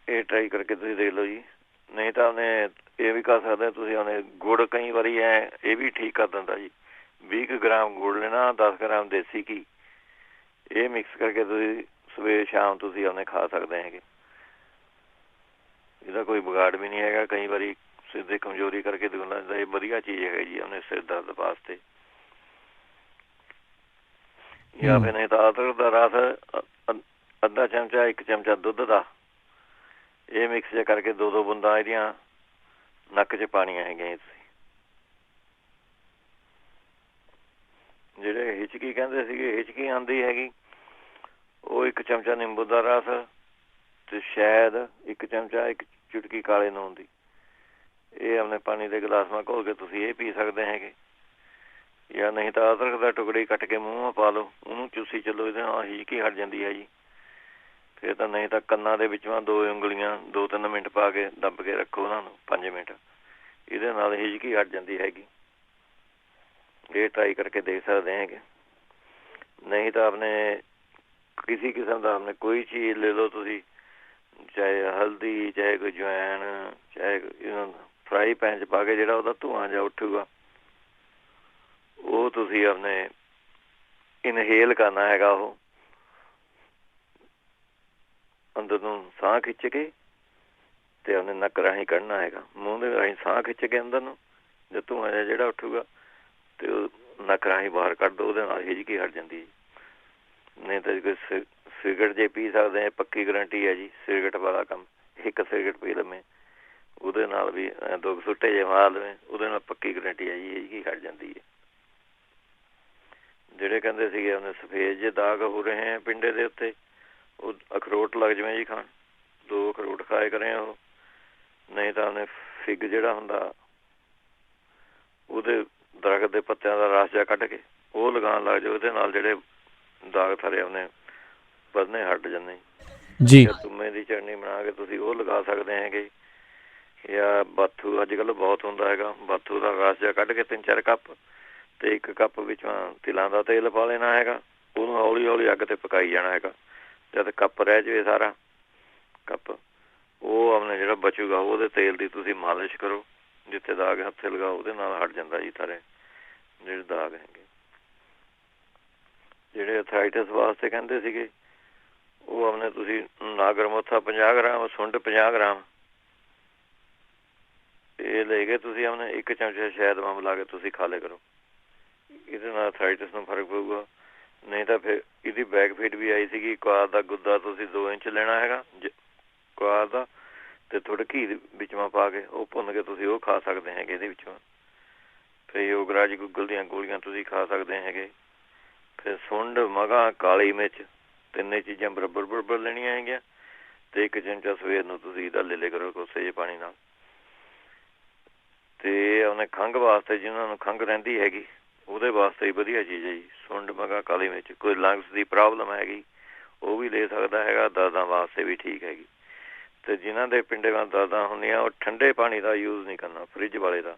ਇਹ ਟਰਾਈ ਕਰਕੇ ਤੁਸੀਂ ਦੇਖ ਲਓ ਜੀ। ਨਹੀਂ ਤਾਂ ਉਹਨੇ ਇਹ ਵੀ ਕਰ ਸਕਦੇ ਤੁਸੀਂ ਉਹਨੇ ਗੁੜ, ਕਈ ਵਾਰੀ ਇਹ ਵੀ ਠੀਕ ਕਰ ਦਿੰਦਾ ਜੀ। 20 ਗ੍ਰਾਮ ਗੁੜ ਲੈਣਾ, 10 ਗ੍ਰਾਮ ਦੇਸੀ ਘੀ, ਇਹ ਮਿਕਸ ਕਰਕੇ ਤੁਸੀਂ ਸਵੇਰ ਸ਼ਾਮ ਤੁਸੀਂ ਉਹਨੇ ਖਾ ਸਕਦੇ ਹੈਗੇ। ਇਹਦਾ ਕੋਈ ਵਿਗਾੜ ਵੀ ਨਹੀਂ ਹੈਗਾ। ਕਈ ਵਾਰੀ ਸਿਰ ਦੀ ਕਮਜ਼ੋਰੀ ਕਰਕੇ ਦੁਗਣਾ ਇਹ ਵਧੀਆ ਚੀਜ਼ ਹੈਗਾ ਜੀ ਉਹਨੇ ਸਿਰ ਦਰਦ ਵਾਸਤੇ। ਜਾਂ ਫਿਰ ਨਹੀਂ ਤਾਂ ਅਦਰਕ ਦਾ ਰਸ ਅੱਧਾ ਚਮਚਾ, 1 ਚਮਚਾ ਦੁੱਧ ਦਾ, ਇਹ ਮਿਕਸ ਜਿਹਾ ਕਰਕੇ 2 ਬੂੰਦਾਂ ਇਹਦੀਆਂ ਨੱਕ 'ਚ ਪਾਉਣੀਆਂ ਹੈਗੀਆਂ ਤੁਸੀਂ। ਜਿਹੜੇ ਹਿਚਕੀ ਕਹਿੰਦੇ ਸੀਗੇ, ਹਿਚਕੀ ਆਉਂਦੀ ਹੈਗੀ, ਉਹ 1 ਚਮਚਾ ਨਿੰਬੂ ਦਾ ਰਸ ਤੇ ਸ਼ਾਇਦ 1 ਚਮਚਾ, 1 ਚੁਟਕੀ ਕਾਲੇ ਨੂਣ ਦੀ, ਇਹ ਆਪਣੇ ਪਾਣੀ ਦੇ ਗਲਾਸ ਨਾਲ ਘੋਲ ਕੇ ਤੁਸੀਂ ਇਹ ਪੀ ਸਕਦੇ ਹੈਗੇ। ਜਾਂ ਨਹੀਂ ਤਾਂ ਅਦਰਕ ਦਾ ਟੁਕੜੀ ਕੱਟ ਕੇ ਮੂੰਹ ਪਾ ਲਓ, ਉਹਨੂੰ ਚੂਸੀ ਚੱਲੋ, ਇਹਦੇ ਨਾਲ ਹਿਚਕੀ ਹਟ ਜਾਂਦੀ ਹੈ ਜੀ। ਫਿਰ ਤਾਂ ਨਹੀਂ ਤਾਂ ਕੰਨਾਂ ਦੇ ਵਿੱਚੋਂ 2 ਉਂਗਲੀਆਂ 2-3 ਮਿੰਟ ਪਾ ਕੇ ਦੱਬ ਕੇ ਰੱਖੋ ਉਹਨਾਂ ਨੂੰ 5 ਮਿੰਟ, ਇਹਦੇ ਨਾਲ ਹਿਚਕੀ ਹਟ ਜਾਂਦੀ ਹੈਗੀ। ਇਹ ਟਰਾਈ ਕਰਕੇ ਦੇਖ ਸਕਦੇ ਹੈਗੇ। ਨਹੀਂ ਤਾਂ ਆਪਣੇ ਕਿਸੇ ਕਿਸਮ ਦਾ ਆਪਣੇ ਕੋਈ ਚੀਜ਼ ਲੈ ਲਓ ਤੁਸੀਂ, ਚਾਹੇ ਹਲਦੀ, ਚਾਹੇ ਕੋਈ ਜਵੈਣ, ਚਾਹੇ ਫਰਾਈ ਪੈਨ 'ਚ ਪਾ ਕੇ ਜਿਹੜਾ ਉਹਦਾ ਧੂੰਆਂ ਜਿਹਾ ਉੱਠੂਗਾ, ਉਹ ਤੁਸੀਂ ਆਪਣੇ ਇਨਹੇਲ ਕਰਨਾ ਹੈਗਾ। ਉਹ ਅੰਦਰ ਨੂੰ ਸਾਹ ਖਿੱਚ ਕੇ ਤੇ ਆਪਣੇ ਨੱਕ ਰਾਹੀਂ ਕੱਢਣਾ ਹੈਗਾ, ਮੂੰਹ ਦੇ ਰਾਹੀਂ ਸਾਹ ਖਿੱਚ ਕੇ ਅੰਦਰ ਨੂੰ, ਜੇ ਧੂੰਆਂ ਜਿਹਾ ਜਿਹੜਾ ਉੱਠੂਗਾ ਤੇ ਉਹ ਨੱਕ ਰਾਹੀਂ ਬਾਹਰ ਕੱਢ ਦਿਓ, ਉਹਦੇ ਨਾਲ ਹਿਚਕੀ ਹਟ ਜਾਂਦੀ ਹੈ। ਨਹੀਂ ਤਾਂ ਕੋਈ ਸਿਗਰਟ ਜੇ ਪੀ ਸਕਦੇ, ਪੱਕੀ ਗਰੰਟੀ ਹੈ ਜੀ ਸਿਗਰਟ ਵਾਲਾ ਕੰਮ। 1 ਸਿਗਰਟ ਪੀ ਲਵੇਂ, ਉਹਦੇ ਨਾਲ ਵੀ 2 ਸੁੱਟੇ ਜੇ ਮਾਰ ਲਵੇਂ, ਉਹਦੇ ਨਾਲ ਪੱਕੀ ਗਰੰਟੀ ਹੈ ਜੀ ਹਿਚਕੀ ਹਟ ਜਾਂਦੀ ਹੈ। ਜਿਹੜੇ ਕਹਿੰਦੇ ਸੀਗੇ ਉਹਨੇ ਸਫੇਦ ਜੇ ਦਾਗ ਹੋ ਰਹੇ ਹੈ ਪਿੰਡੇ ਦੇ ਉੱਤੇ, ਉਹ ਅਖਰੋਟ ਲੱਗ ਜਾਵੇ ਜੀ ਖਾਣ, 2 ਅਖਰੋਟ ਖਾਏ ਕਰੇ ਉਹ। ਨਹੀਂ ਤਾਂ ਉਹਨੇ ਫਿੱਗ ਜਿਹੜਾ ਹੁੰਦਾ, ਉਹਦੇ ਦਰਖਤ ਦੇ ਪੱਤਿਆਂ ਦਾ ਰਸ ਜਿਹਾ ਕੱਢ ਕੇ ਉਹ ਲਗਾਉਣ ਲੱਗ ਜਾਓ, ਉਹਦੇ ਨਾਲ ਜਿਹੜੇ ਦਾਗ ਥਰੇ ਉਹਨੇ ਵਧਨੇ ਹਟ ਜਾਂਦੇ ਜੀ। ਤੁੰਮੇ ਦੀ ਚਟਨੀ ਬਣਾ ਕੇ ਤੁਸੀਂ ਉਹ ਲਗਾ ਸਕਦੇ ਹੈਗੇ। ਜਾਂ ਬਾਥੂ ਅੱਜ ਕੱਲ੍ਹ ਬਹੁਤ ਹੁੰਦਾ ਹੈਗਾ, ਬਾਥੂ ਦਾ ਰਸ ਜਿਹਾ ਕੱਢ ਕੇ 3-4 ਕੱਪ ਤੇ 1 ਕੱਪ ਵਿੱਚੋਂ ਤਿਲਾਂ ਦਾ ਤੇਲ ਪਾ ਲੈਣਾ ਹੈਗਾ, ਉਹਨੂੰ ਹੌਲੀ ਹੌਲੀ ਅੱਗ ਤੇ ਪਕਾਈ ਜਾਣਾ ਹੈਗਾ। ਜਦ ਕੱਪ ਰਹਿ ਜਾਵੇ ਸਾਰਾ ਕੱਪ, ਉਹ ਆਪਣੇ ਜਿਹੜਾ ਬਚੂਗਾ ਉਹਦੇ ਤੇਲ ਦੀ ਤੁਸੀਂ ਮਾਲਿਸ਼ ਕਰੋ, ਜਿੱਥੇ ਦਾਗ ਹੱਥੇ ਲਗਾਓ, ਉਹਦੇ ਨਾਲ ਹਟ ਜਾਂਦਾ ਜੀ ਸਾਰੇ ਜਿਹੜੇ ਦਾਗ ਹੈਗੇ। ਜਿਹੜੇ ਅਥਰਾਈਟਿਸ ਵਾਸਤੇ ਕਹਿੰਦੇ ਸੀਗੇ, ਉਹ ਆਪਣੇ ਤੁਸੀਂ ਨਾਗਰ ਮੋਥਾ 50 ਗ੍ਰਾਮ, ਸੁੰਡ 50 ਗ੍ਰਾਮ ਇਹ ਲੈ ਕੇ ਤੁਸੀਂ ਆਪਣੇ 1 ਚਮਚਾ ਸ਼ਹਿਦ ਵਾਂਗ ਲਾ ਕੇ ਤੁਸੀਂ ਖਾ ਲਿਆ ਕਰੋ, ਇਹਦੇ ਨਾਲ ਅਥਰਾਈਟਿਸ ਨੂੰ ਫਰਕ ਪਊਗਾ। ਨਹੀਂ ਤਾਂ ਫਿਰ ਇਹਦੀ ਬੈਕਫੀਟ ਵੀ ਆਈ ਸੀਗੀ, ਕੁਆਰ ਦਾ ਗੁੱਦਾ ਤੁਸੀਂ 2 ਇੰਚ ਲੈਣਾ ਹੈਗਾ ਕੁਆਰ ਦਾ, ਤੇ ਥੋੜ੍ਹੇ ਘੀ ਵਿੱਚੋਂ ਪਾ ਕੇ ਉਹ ਭੁੰਨ ਕੇ ਤੁਸੀਂ ਉਹ ਖਾ ਸਕਦੇ ਹੈਗੇ ਇਹਦੇ ਵਿੱਚੋਂ। ਫਿਰ ਯੋਗਰਾਜ ਗੁੱਗਲ ਦੀਆਂ ਗੋਲੀਆਂ ਤੁਸੀਂ ਖਾ ਸਕਦੇ ਹੈਗੇ। ਫਿਰ ਸੁੰਡ, ਮਗਾਂ, ਕਾਲੀ ਮਿਰਚ, 3 ਚੀਜ਼ਾਂ ਬਰਾਬਰ ਲੈਣੀਆਂ ਹੈਗੀਆਂ, ਤੇ 1 ਚਮਚਾ ਸਵੇਰ ਨੂੰ ਤੁਸੀਂ ਇਹਦਾ ਲੈ ਲਿਆ ਕਰੋ ਕੋਸੇ ਜਿਹੇ ਪਾਣੀ ਨਾਲ। ਤੇ ਉਹਨੇ ਖੰਘ ਵਾਸਤੇ, ਜਿਹਨਾਂ ਨੂੰ ਖੰਘ ਰਹਿੰਦੀ ਹੈਗੀ, ਉਹਦੇ ਵਾਸਤੇ ਹੀ ਵਧੀਆ ਚੀਜ਼ ਹੈ ਜੀ ਸੁੰਡ, ਮਗਾ, ਕਾਲੀ ਮਿਰਚ। ਕੋਈ ਲੰਗਸ ਦੀ ਪ੍ਰੋਬਲਮ ਹੈਗੀ ਉਹ ਵੀ ਲੈ ਸਕਦਾ ਹੈਗਾ, ਦਰਦਾਂ ਵਾਸਤੇ ਵੀ ਠੀਕ ਹੈਗੀ। ਤੇ ਜਿਨ੍ਹਾਂ ਦੇ ਪਿੰਡੇ ਵਾਂ ਦਰਦਾਂ ਹੁੰਦੀਆਂ, ਉਹ ਠੰਡੇ ਪਾਣੀ ਦਾ ਯੂਜ਼ ਨਹੀਂ ਕਰਨਾ, ਫਰਿੱਜ ਵਾਲੇ ਦਾ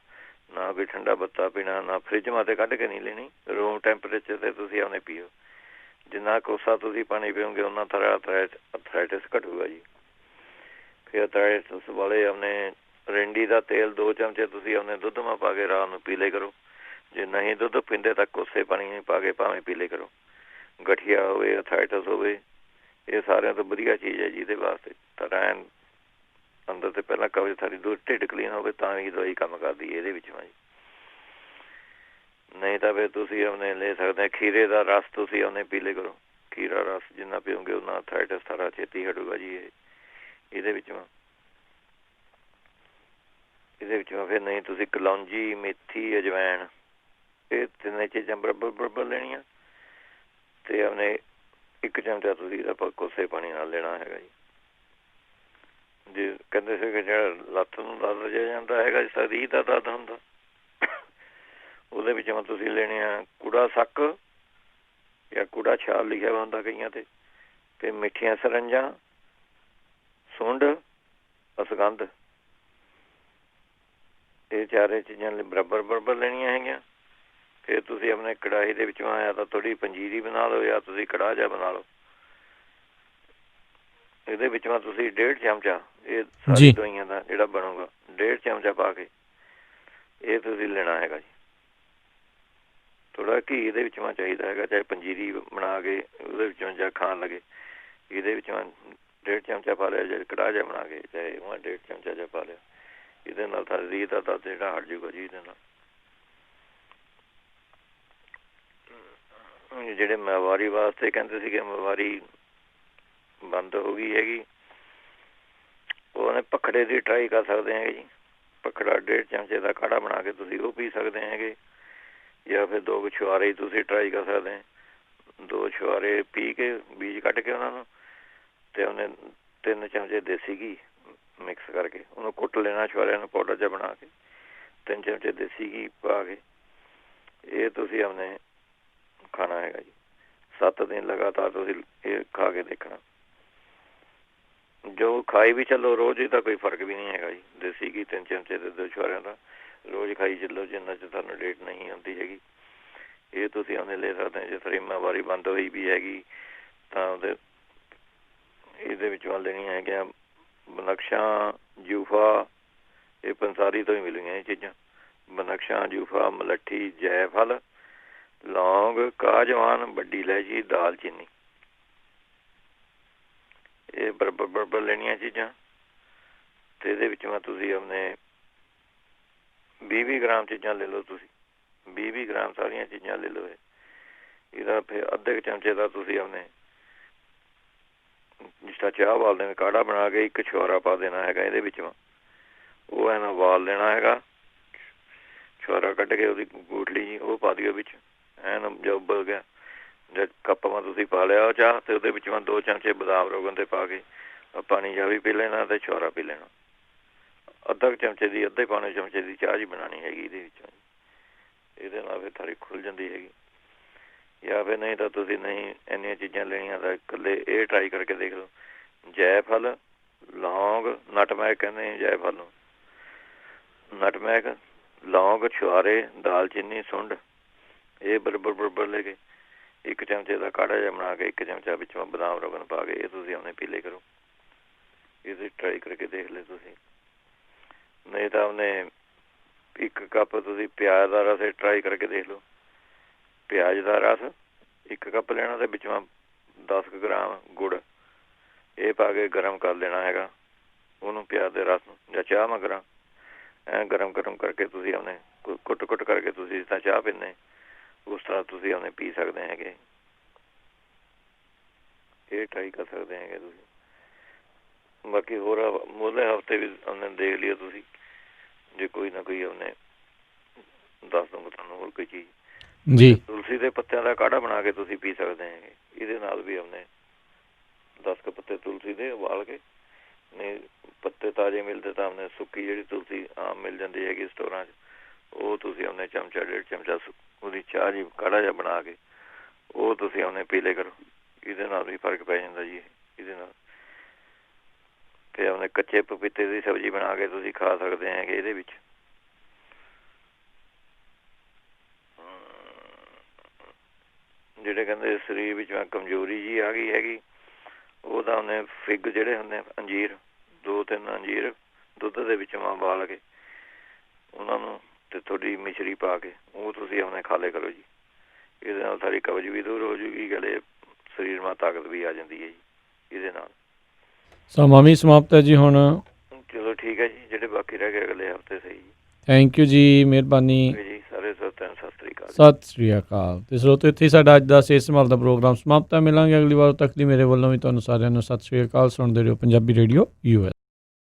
ਨਾ, ਕੋਈ ਠੰਡਾ ਬੱਤਾ ਪੀਣਾ ਨਾ, ਫਰਿੱਜ ਮਾਤੇ ਕੱਢ ਕੇ ਨਹੀਂ ਲੈਣੀ, ਰੂਮ ਟੈਂਪਰੇਚਰ 'ਤੇ ਤੁਸੀਂ ਆਪਣੇ ਪੀਓ। ਜਿੰਨਾ ਕੋਸਾ ਤੁਸੀਂ ਪਾਣੀ ਪੀਓਗੇ ਉਹਨਾਂ ਤਰ੍ਹਾਂ ਅਥਰਾਈਟਿਸ ਘਟੂਗਾ ਜੀ। ਫਿਰ ਅਥਰਾਈਟਿਸ ਵਾਲੇ ਆਪਣੇ ਰਿੰਡੀ ਦਾ ਤੇਲ 2 ਚਮਚੇ ਤੁਸੀਂ ਆਪਣੇ ਦੁੱਧ ਮਾ ਪਾ ਕੇ ਰਾਤ ਨੂੰ ਪੀ ਲਿਆ ਕਰੋ। ਜੇ ਨਹੀਂ ਦੁੱਧ ਪੀਂਦੇ ਤਾਂ ਕੋਸੇ ਪਾਣੀ ਪਾ ਕੇ ਭਾਵੇਂ ਪੀ ਲਿਆ ਕਰੋ। ਗਠੀਆ ਹੋਵੇ, ਅਥਰਾਈਟਿਸ ਹੋਵੇ, ਇਹ ਸਾਰਿਆਂ ਤੋਂ ਵਧੀਆ ਚੀਜ਼ ਹੈ ਜੀ ਇਹਦੇ ਵਾਸਤੇ। ਤਾਂ ਐਨ ਅੰਦਰ ਤੇ ਪਹਿਲਾਂ ਕਵੇ ਸਾਰੀ ਢਿੱਡ ਕਲੀਨ ਹੋਵੇ ਤਾਂ ਹੀ ਦਵਾਈ ਕੰਮ ਕਰਦੀ ਹੈ ਇਹਦੇ ਵਿੱਚੋਂ ਜੀ। ਨਹੀਂ ਤਾਂ ਫਿਰ ਤੁਸੀਂ ਆਪਣੇ ਲੈ ਸਕਦੇ ਖੀਰੇ ਦਾ ਰਸ, ਤੁਸੀਂ ਆਪਣੇ ਪੀ ਲਿਆ ਕਰੋ। ਖੀਰਾ ਰਸ ਜਿੰਨਾ ਪੀਓਗੇ ਉਹਨਾਂ ਅਥਰਾਈਟਿਸ ਸਾਰਾ ਛੇਤੀ ਹਟੂਗਾ ਜੀ ਇਹਦੇ ਵਿੱਚੋਂ। ਫਿਰ ਨਹੀਂ ਤੁਸੀਂ ਕਲੌਂਜੀ, ਮੇਥੀ, ਅਜਵੈਣ, ਇਹ 3 ਚੀਜ਼ਾਂ ਬਰਾਬਰ ਲੈਣੀਆਂ, ਤੇ ਆਪਣੇ 1 ਚਮਚਾ ਤੁਸੀਂ ਆਪਾਂ ਕੋਸੇ ਪਾਣੀ ਨਾਲ ਲੈਣਾ ਹੈਗਾ ਜੀ। ਜੇ ਕਹਿੰਦੇ ਸੀਗੇ ਜਿਹੜਾ ਲੱਤ ਨੂੰ ਦਰਦ ਜਿਹਾ ਜਾਂਦਾ ਹੈਗਾ, ਸਰੀਰ ਦਾ ਦਰਦ ਹੁੰਦਾ, ਉਹਦੇ ਵਿੱਚੋਂ ਤੁਸੀਂ ਲੈਣੇ ਆ ਕੂੜਾ ਸੱਕ ਜਾਂ ਕੂੜਾ ਛਾਲ ਲਿਖਿਆ ਹੁੰਦਾ ਕਈਆਂ ਤੇ ਮਿੱਠੀਆਂ ਸਰੰਜਾਂ, ਸੁੰਡ, ਅਸਗੰਧ, ਇਹ 4 ਚੀਜ਼ਾਂ ਬਰਾਬਰ ਲੈਣੀਆਂ ਹੈਗੀਆਂ। ਫਿਰ ਤੁਸੀਂ ਆਪਣੇ ਕੜਾਹੀ ਦੇ ਵਿੱਚੋਂ ਆਇਆ ਤਾਂ ਥੋੜ੍ਹੀ ਪੰਜੀਰੀ ਬਣਾ ਲਓ, ਜਾਂ ਤੁਸੀਂ ਕੜਾਹ ਜਿਹਾ ਬਣਾ ਲਓ। ਇਹਦੇ ਵਿੱਚੋਂ ਤੁਸੀਂ 1.5 ਚਮਚਾ ਇਹ ਸਾਰੀ ਦਵਾਈਆਂ ਦਾ ਜਿਹੜਾ ਬਣੂਗਾ 1.5 ਚਮਚਾ ਪਾ ਕੇ ਇਹ ਤੁਸੀਂ ਲੈਣਾ ਹੈਗਾ ਜੀ। ਥੋੜ੍ਹਾ ਘੀ ਇਹਦੇ ਵਿੱਚੋਂ ਚਾਹੀਦਾ ਹੈਗਾ, ਚਾਹੇ ਪੰਜੀਰੀ ਬਣਾ ਕੇ ਉਹਦੇ ਵਿੱਚੋਂ ਜਾਂ ਖਾਣ ਲੱਗੇ ਇਹਦੇ ਵਿੱਚੋਂ 1.5 ਚਮਚਾ ਪਾ ਲਿਆ, ਜਾਂ ਕੜਾਹ ਜਿਹਾ ਬਣਾ ਕੇ ਚਾਹੇ ਉਹ 1.5 ਚਮਚਾ ਜਿਹਾ ਪਾ ਲਿਆ। ਇਹਦੇ ਨਾਲ ਤਾਂ ਰੀਹ ਦਾ ਦਰਦ ਜਿਹੜਾ ਹਟ ਜੂਗਾ ਜੀ ਇਹਦੇ ਨਾਲ। ਜਿਹੜੇ ਮਵਾਰੀ ਵਾਸਤੇ ਕਹਿੰਦੇ ਸੀਗੇ ਮਵਾਰੀ ਬੰਦ ਹੋ ਗਈ ਹੈਗੀ, ਉਹਨੇ ਪਖੜੇ ਦੀ ਟਰਾਈ ਕਰ ਸਕਦੇ ਹੈਗੇ ਜੀ। ਪਖੜਾ 1.5 ਚਮਚੇ ਦਾ ਕਾੜਾ ਬਣਾ ਕੇ ਤੁਸੀਂ ਉਹ ਪੀ ਸਕਦੇ ਹੈਗੇ, ਜਾਂ ਫਿਰ 2 ਛੁਹਾਰੇ ਤੁਸੀਂ ਟਰਾਈ ਕਰ ਸਕਦੇ। 2 ਛੁਹਾਰੇ ਪੀ ਕੇ ਬੀਜ ਕੱਢ ਕੇ ਉਹਨਾਂ ਨੂੰ, ਅਤੇ ਉਹਨੇ 3 ਚਮਚੇ ਦੇਸੀ ਘੀ ਮਿਕਸ ਕਰਕੇ ਉਹਨੂੰ ਕੁੱਟ ਲੈਣਾ, ਛੁਹਾਰਿਆਂ ਨੂੰ ਪਾਊਡਰ ਜਿਹਾ ਬਣਾ ਕੇ 3 ਚਮਚੇ ਦੇਸੀ ਘੀ ਪਾ ਕੇ ਇਹ ਤੁਸੀਂ ਆਪਣੇ ਖਾਣਾ ਹੈਗਾ ਜੀ। 7 ਦਿਨ ਲਗਾਤਾਰ ਤੁਸੀਂ ਇਹ ਖਾ ਕੇ ਦੇਖਣਾ। ਜੋ ਖਾਈ ਵੀ ਚੱਲੋ ਰੋਜ਼, ਇਹਦਾ ਕੋਈ ਫਰਕ ਵੀ ਨਹੀਂ ਹੈਗਾ ਜੀ। ਦੇਸੀ ਘੀ 3 ਚਮਚੇ ਦੇ 2 ਛੁਹਾਰਿਆਂ ਦਾ ਰੋਜ਼ ਖਾਈ ਚੱਲੋ, ਜਿੰਨਾ 'ਚ ਤੁਹਾਨੂੰ ਡੇਟ ਨਹੀਂ ਆਉਂਦੀ ਹੈਗੀ। ਇਹ ਤੁਸੀਂ ਉਹਨੇ ਲੈ ਸਕਦੇ ਹੋ। ਜੇ ਸਰੀਮਾ ਵਾਰੀ ਬੰਦ ਹੋਈ ਵੀ ਹੈਗੀ ਤਾਂ ਇਹਦੇ ਵਿੱਚੋਂ ਲੈਣੀਆਂ ਹੈਗੀਆਂ ਬਨਕਸ਼ਾਂ, ਜੂਫਾ, ਇਹ ਪੰਸਾਰੀ ਤੋਂ ਹੀ ਮਿਲੀਆਂ ਇਹ ਚੀਜ਼ਾਂ। ਬਨਕਸ਼ਾਂ, ਜੂਫਾ, ਮਲੱਠੀ, ਜੈਫਲ, ਲੌਂਗ, ਕਾਜਵਾਨ, ਵੱਡੀ ਇਲਾਇਚੀ, ਦਾਲਚੀਨੀ, ਇਹ ਬਰਾਬਰ ਲੈਣੀਆਂ ਚੀਜ਼ਾਂ। ਅਤੇ ਇਹਦੇ ਵਿੱਚ ਮੈਂ ਤੁਸੀਂ ਆਪਣੇ 20 ਗ੍ਰਾਮ ਚੀਜ਼ਾਂ ਲੈ ਲਓ। ਤੁਸੀਂ 20 ਗ੍ਰਾਮ ਸਾਰੀਆਂ ਚੀਜ਼ਾਂ ਲੈ ਲਓ। ਇਹਦਾ ਫਿਰ ਅੱਧੇ ਚਮਚੇ ਦਾ ਤੁਸੀਂ ਆਪਣੇ ਜਿਸ ਤਰ੍ਹਾਂ ਚਾਹ ਉਬਾਲਦੇ ਨੇ ਕਾੜਾ ਬਣਾ ਕੇ 1 ਛੁਹਾਰਾ ਪਾ ਦੇਣਾ ਹੈਗਾ ਇਹਦੇ ਵਿੱਚੋਂ। ਉਹ ਐਨ ਉਬਾਲ ਲੈਣਾ ਹੈਗਾ, ਛੁਹਾਰਾ ਕੱਢ ਕੇ ਉਹਦੀ ਗੂਠਲੀ ਜੀ ਉਹ ਪਾ ਦਿਓ ਵਿੱਚ, ਐਨ ਜਦ ਉਬਲ ਗਿਆ ਜਦ ਕੱਪ ਮਾ ਤੁਸੀਂ ਪਾ ਲਿਆ ਉਹ ਚਾਹ, ਅਤੇ ਉਹਦੇ ਵਿੱਚ ਮੈਂ 2 ਚਮਚੇ ਬਦਾਮ ਰੋਗਨ ਦੇ ਪਾ ਕੇ ਪਾਣੀ ਜਿਹਾ ਵੀ ਪੀ ਲੈਣਾ ਅਤੇ ਛੁਹਾਰਾ ਪੀ ਲੈਣਾ। ਅੱਧਾ ਚਮਚੇ ਦੀ, ਅੱਧੇ ਪੌਣੇ ਚਮਚੇ ਦੀ ਚਾਹ ਜੀ ਬਣਾਉਣੀ ਹੈਗੀ ਇਹਦੇ ਵਿੱਚੋਂ। ਇਹਦੇ ਨਾਲ ਫਿਰ ਥਾਲੀ ਖੁੱਲ੍ਹ ਜਾਂਦੀ ਹੈਗੀ। ਜਾਂ ਫਿਰ ਨਹੀਂ ਤਾਂ ਤੁਸੀਂ ਨਹੀਂ ਇੰਨੀਆਂ ਚੀਜ਼ਾਂ ਲੈਣੀਆਂ ਤਾਂ ਇਕੱਲੇ ਇਹ ਟਰਾਈ ਕਰਕੇ ਦੇਖ ਲਓ। ਜੈਫਲ, ਲੌਂਗ, ਨਟਮੈਗ ਕਹਿੰਦੇ ਜੈਫਲ ਨੂੰ, ਨਟਮੈਗ, ਲੌਂਗ, ਛੁਹਾਰੇ, ਦਾਲਚੀਨੀ, ਸੁੰਡ, ਇਹ ਬਰਾਬਰ ਲੈ ਕੇ 1 ਚਮਚੇ ਦਾ ਕਾੜਾ ਜਿਹਾ ਬਣਾ ਕੇ 1 ਚਮਚਾ ਵਿੱਚ ਬਦਾਮ ਰੋਗਨ ਪਾ ਕੇ ਇਹ ਤੁਸੀਂ ਆਪਣੇ ਪੀ ਲਿਆ ਕਰੋ। ਇਹਦੀ ਟਰਾਈ ਕਰਕੇ ਦੇਖ ਲਿਓ ਤੁਸੀਂ। ਨਹੀਂ ਤਾਂ ਉਹਨੇ 1 ਕੱਪ ਤੁਸੀਂ ਪਿਆਜ਼ ਦਾ ਰਸ ਟਰਾਈ ਕਰਕੇ ਦੇਖ ਲਓ। ਪਿਆਜ਼ ਦਾ ਰਸ 1 ਕੱਪ ਲੈਣਾ ਅਤੇ ਵਿੱਚ 10 ਗ੍ਰਾਮ ਗੁੜ ਇਹ ਪਾ ਕੇ ਗਰਮ ਕਰ ਲੈਣਾ ਹੈਗਾ ਉਹਨੂੰ, ਪਿਆਜ਼ ਦੇ ਰਸ ਨੂੰ, ਜਾਂ ਚਾਹ ਮਗਰਾਂ ਗਰਮ ਕਰਕੇ ਤੁਸੀਂ ਆਪਣੇ ਕੁੱਟ ਕਰਕੇ ਤੁਸੀਂ ਜਿਸ ਤਰ੍ਹਾਂ ਚਾਹ ਪੀਂਦੇ ਉਸ ਤਰ੍ਹਾਂ ਤੁਸੀਂ ਆਪਣੇ ਪੀ ਸਕਦੇ ਹੈਗੇ। ਇਹ ਟਰਾਈ ਕਰ ਸਕਦੇ ਹੈਗੇ ਤੁਸੀਂ। ਬਾਕੀ ਹੋਰ ਮੂਹਰਲੇ ਹਫ਼ਤੇ ਵੀ ਉਹਨੇ ਦੇਖ ਲਿਓ ਤੁਸੀਂ, ਜੇ ਕੋਈ ਨਾ ਕੋਈ ਉਹਨੇ ਦੱਸ ਦੂੰਗਾ ਤੁਹਾਨੂੰ ਹੋਰ ਕੋਈ ਚੀਜ਼ ਜੀ। ਤੁਲਸੀ ਦੇ ਪੱਤਿਆਂ ਦਾ ਕਾੜਾ ਬਣਾ ਕੇ ਤੁਸੀਂ ਪੀ ਸਕਦੇ ਹੈਗੇ। ਇਹਦੇ ਨਾਲ ਵੀ ਉਹਨੇ 10 ਕੁ ਪੱਤੇ ਤੁਲਸੀ ਦੇ ਉਬਾਲ ਕੇ, ਨਹੀਂ ਪੱਤੇ ਤਾਜ਼ੇ ਮਿਲਦੇ ਤਾਂ ਉਹਨੇ ਸੁੱਕੀ ਜਿਹੜੀ ਤੁਲਸੀ ਆਮ ਮਿਲ ਜਾਂਦੀ ਹੈਗੀ ਸਟੋਰਾਂ 'ਚ, ਉਹ ਤੁਸੀਂ ਉਹਨੇ ਚਮਚਾ 1.5 ਚਮਚਾ ਉਹਦੀ ਚਾਹ ਜੀ ਕਾੜਾ ਜਿਹਾ ਬਣਾ ਕੇ ਉਹ ਤੁਸੀਂ ਉਹਨੇ ਪੀ ਲਿਆ ਕਰੋ। ਇਹਦੇ ਨਾਲ ਵੀ ਫਰਕ ਪੈ ਜਾਂਦਾ ਜੀ ਇਹਦੇ ਨਾਲ। ਅਤੇ ਆਪਣੇ ਕੱਚੇ ਪਪੀਤੇ ਦੀ ਸਬਜ਼ੀ ਬਣਾ ਕੇ ਤੁਸੀਂ ਖਾ ਸਕਦੇ ਹੈਗੇ ਇਹਦੇ ਵਿੱਚ। ਜਿਹੜੇ ਕਹਿੰਦੇ ਸਰੀਰ ਵਿੱਚ ਕਮਜ਼ੋਰੀ ਜੀ ਆ ਗਈ ਹੈਗੀ, ਉਹ ਤਾਂ ਉਹਨੇ ਫਿੱਗ ਜਿਹੜੇ ਹੁੰਦੇ ਅੰਜੀਰ, 2-3 ਅੰਜੀਰ ਦੁੱਧ ਦੇ ਵਿੱਚ ਉਬਾਲ ਕੇ ਉਹਨਾਂ ਨੂੰ ਅਤੇ ਥੋੜ੍ਹੀ ਮਿਸ਼ਰੀ ਪਾ ਕੇ ਉਹ ਤੁਸੀਂ ਆਪਣੇ ਖਾ ਲਿਆ ਕਰੋ ਜੀ। ਇਹਦੇ ਨਾਲ ਸਾਡੀ ਕਬਜ਼ ਵੀ ਦੂਰ ਹੋ ਜੂਗੀ, ਗਲੇ ਸਰੀਰ ਮਾ ਤਾਕਤ ਵੀ ਆ ਜਾਂਦੀ ਹੈ ਜੀ ਇਹਦੇ ਨਾਲ। ਸਮਾਂ ਵੀ ਸਮਾਪਤ ਹੈ ਜੀ ਹੁਣ। ਚਲੋ ਠੀਕ ਹੈ ਜੀ, ਜਿਹੜੇ ਬਾਕੀ ਰਹਿ ਗਏ ਅਗਲੇ ਹਫ਼ਤੇ ਸਹੀ ਜੀ। ਥੈਂਕ ਯੂ ਜੀ, ਮਿਹਰਬਾਨੀ ਜੀ ਸਾਰੇ ਸਰੋਤਿਆਂ ਨੂੰ ਸਤਿ ਸ਼੍ਰੀ ਅਕਾਲ। ਸਤਿ ਸ਼੍ਰੀ ਅਕਾਲ। ਅਤੇ ਸਰੋਤਿਓ ਇੱਥੇ ਸਾਡਾ ਅੱਜ ਦਾ ਸਿਹਤ ਸੰਭਾਲ ਦਾ ਪ੍ਰੋਗਰਾਮ ਸਮਾਪਤ ਹੈ। ਮਿਲਾਂਗੇ ਅਗਲੀ ਵਾਰ ਤੱਕ ਦੀ ਮੇਰੇ ਵੱਲੋਂ ਵੀ ਤੁਹਾਨੂੰ ਸਾਰਿਆਂ ਨੂੰ ਸਤਿ ਸ਼੍ਰੀ ਅਕਾਲ। ਸੁਣਦੇ ਰਹੋ ਪੰਜਾਬੀ ਰੇਡੀਓ US।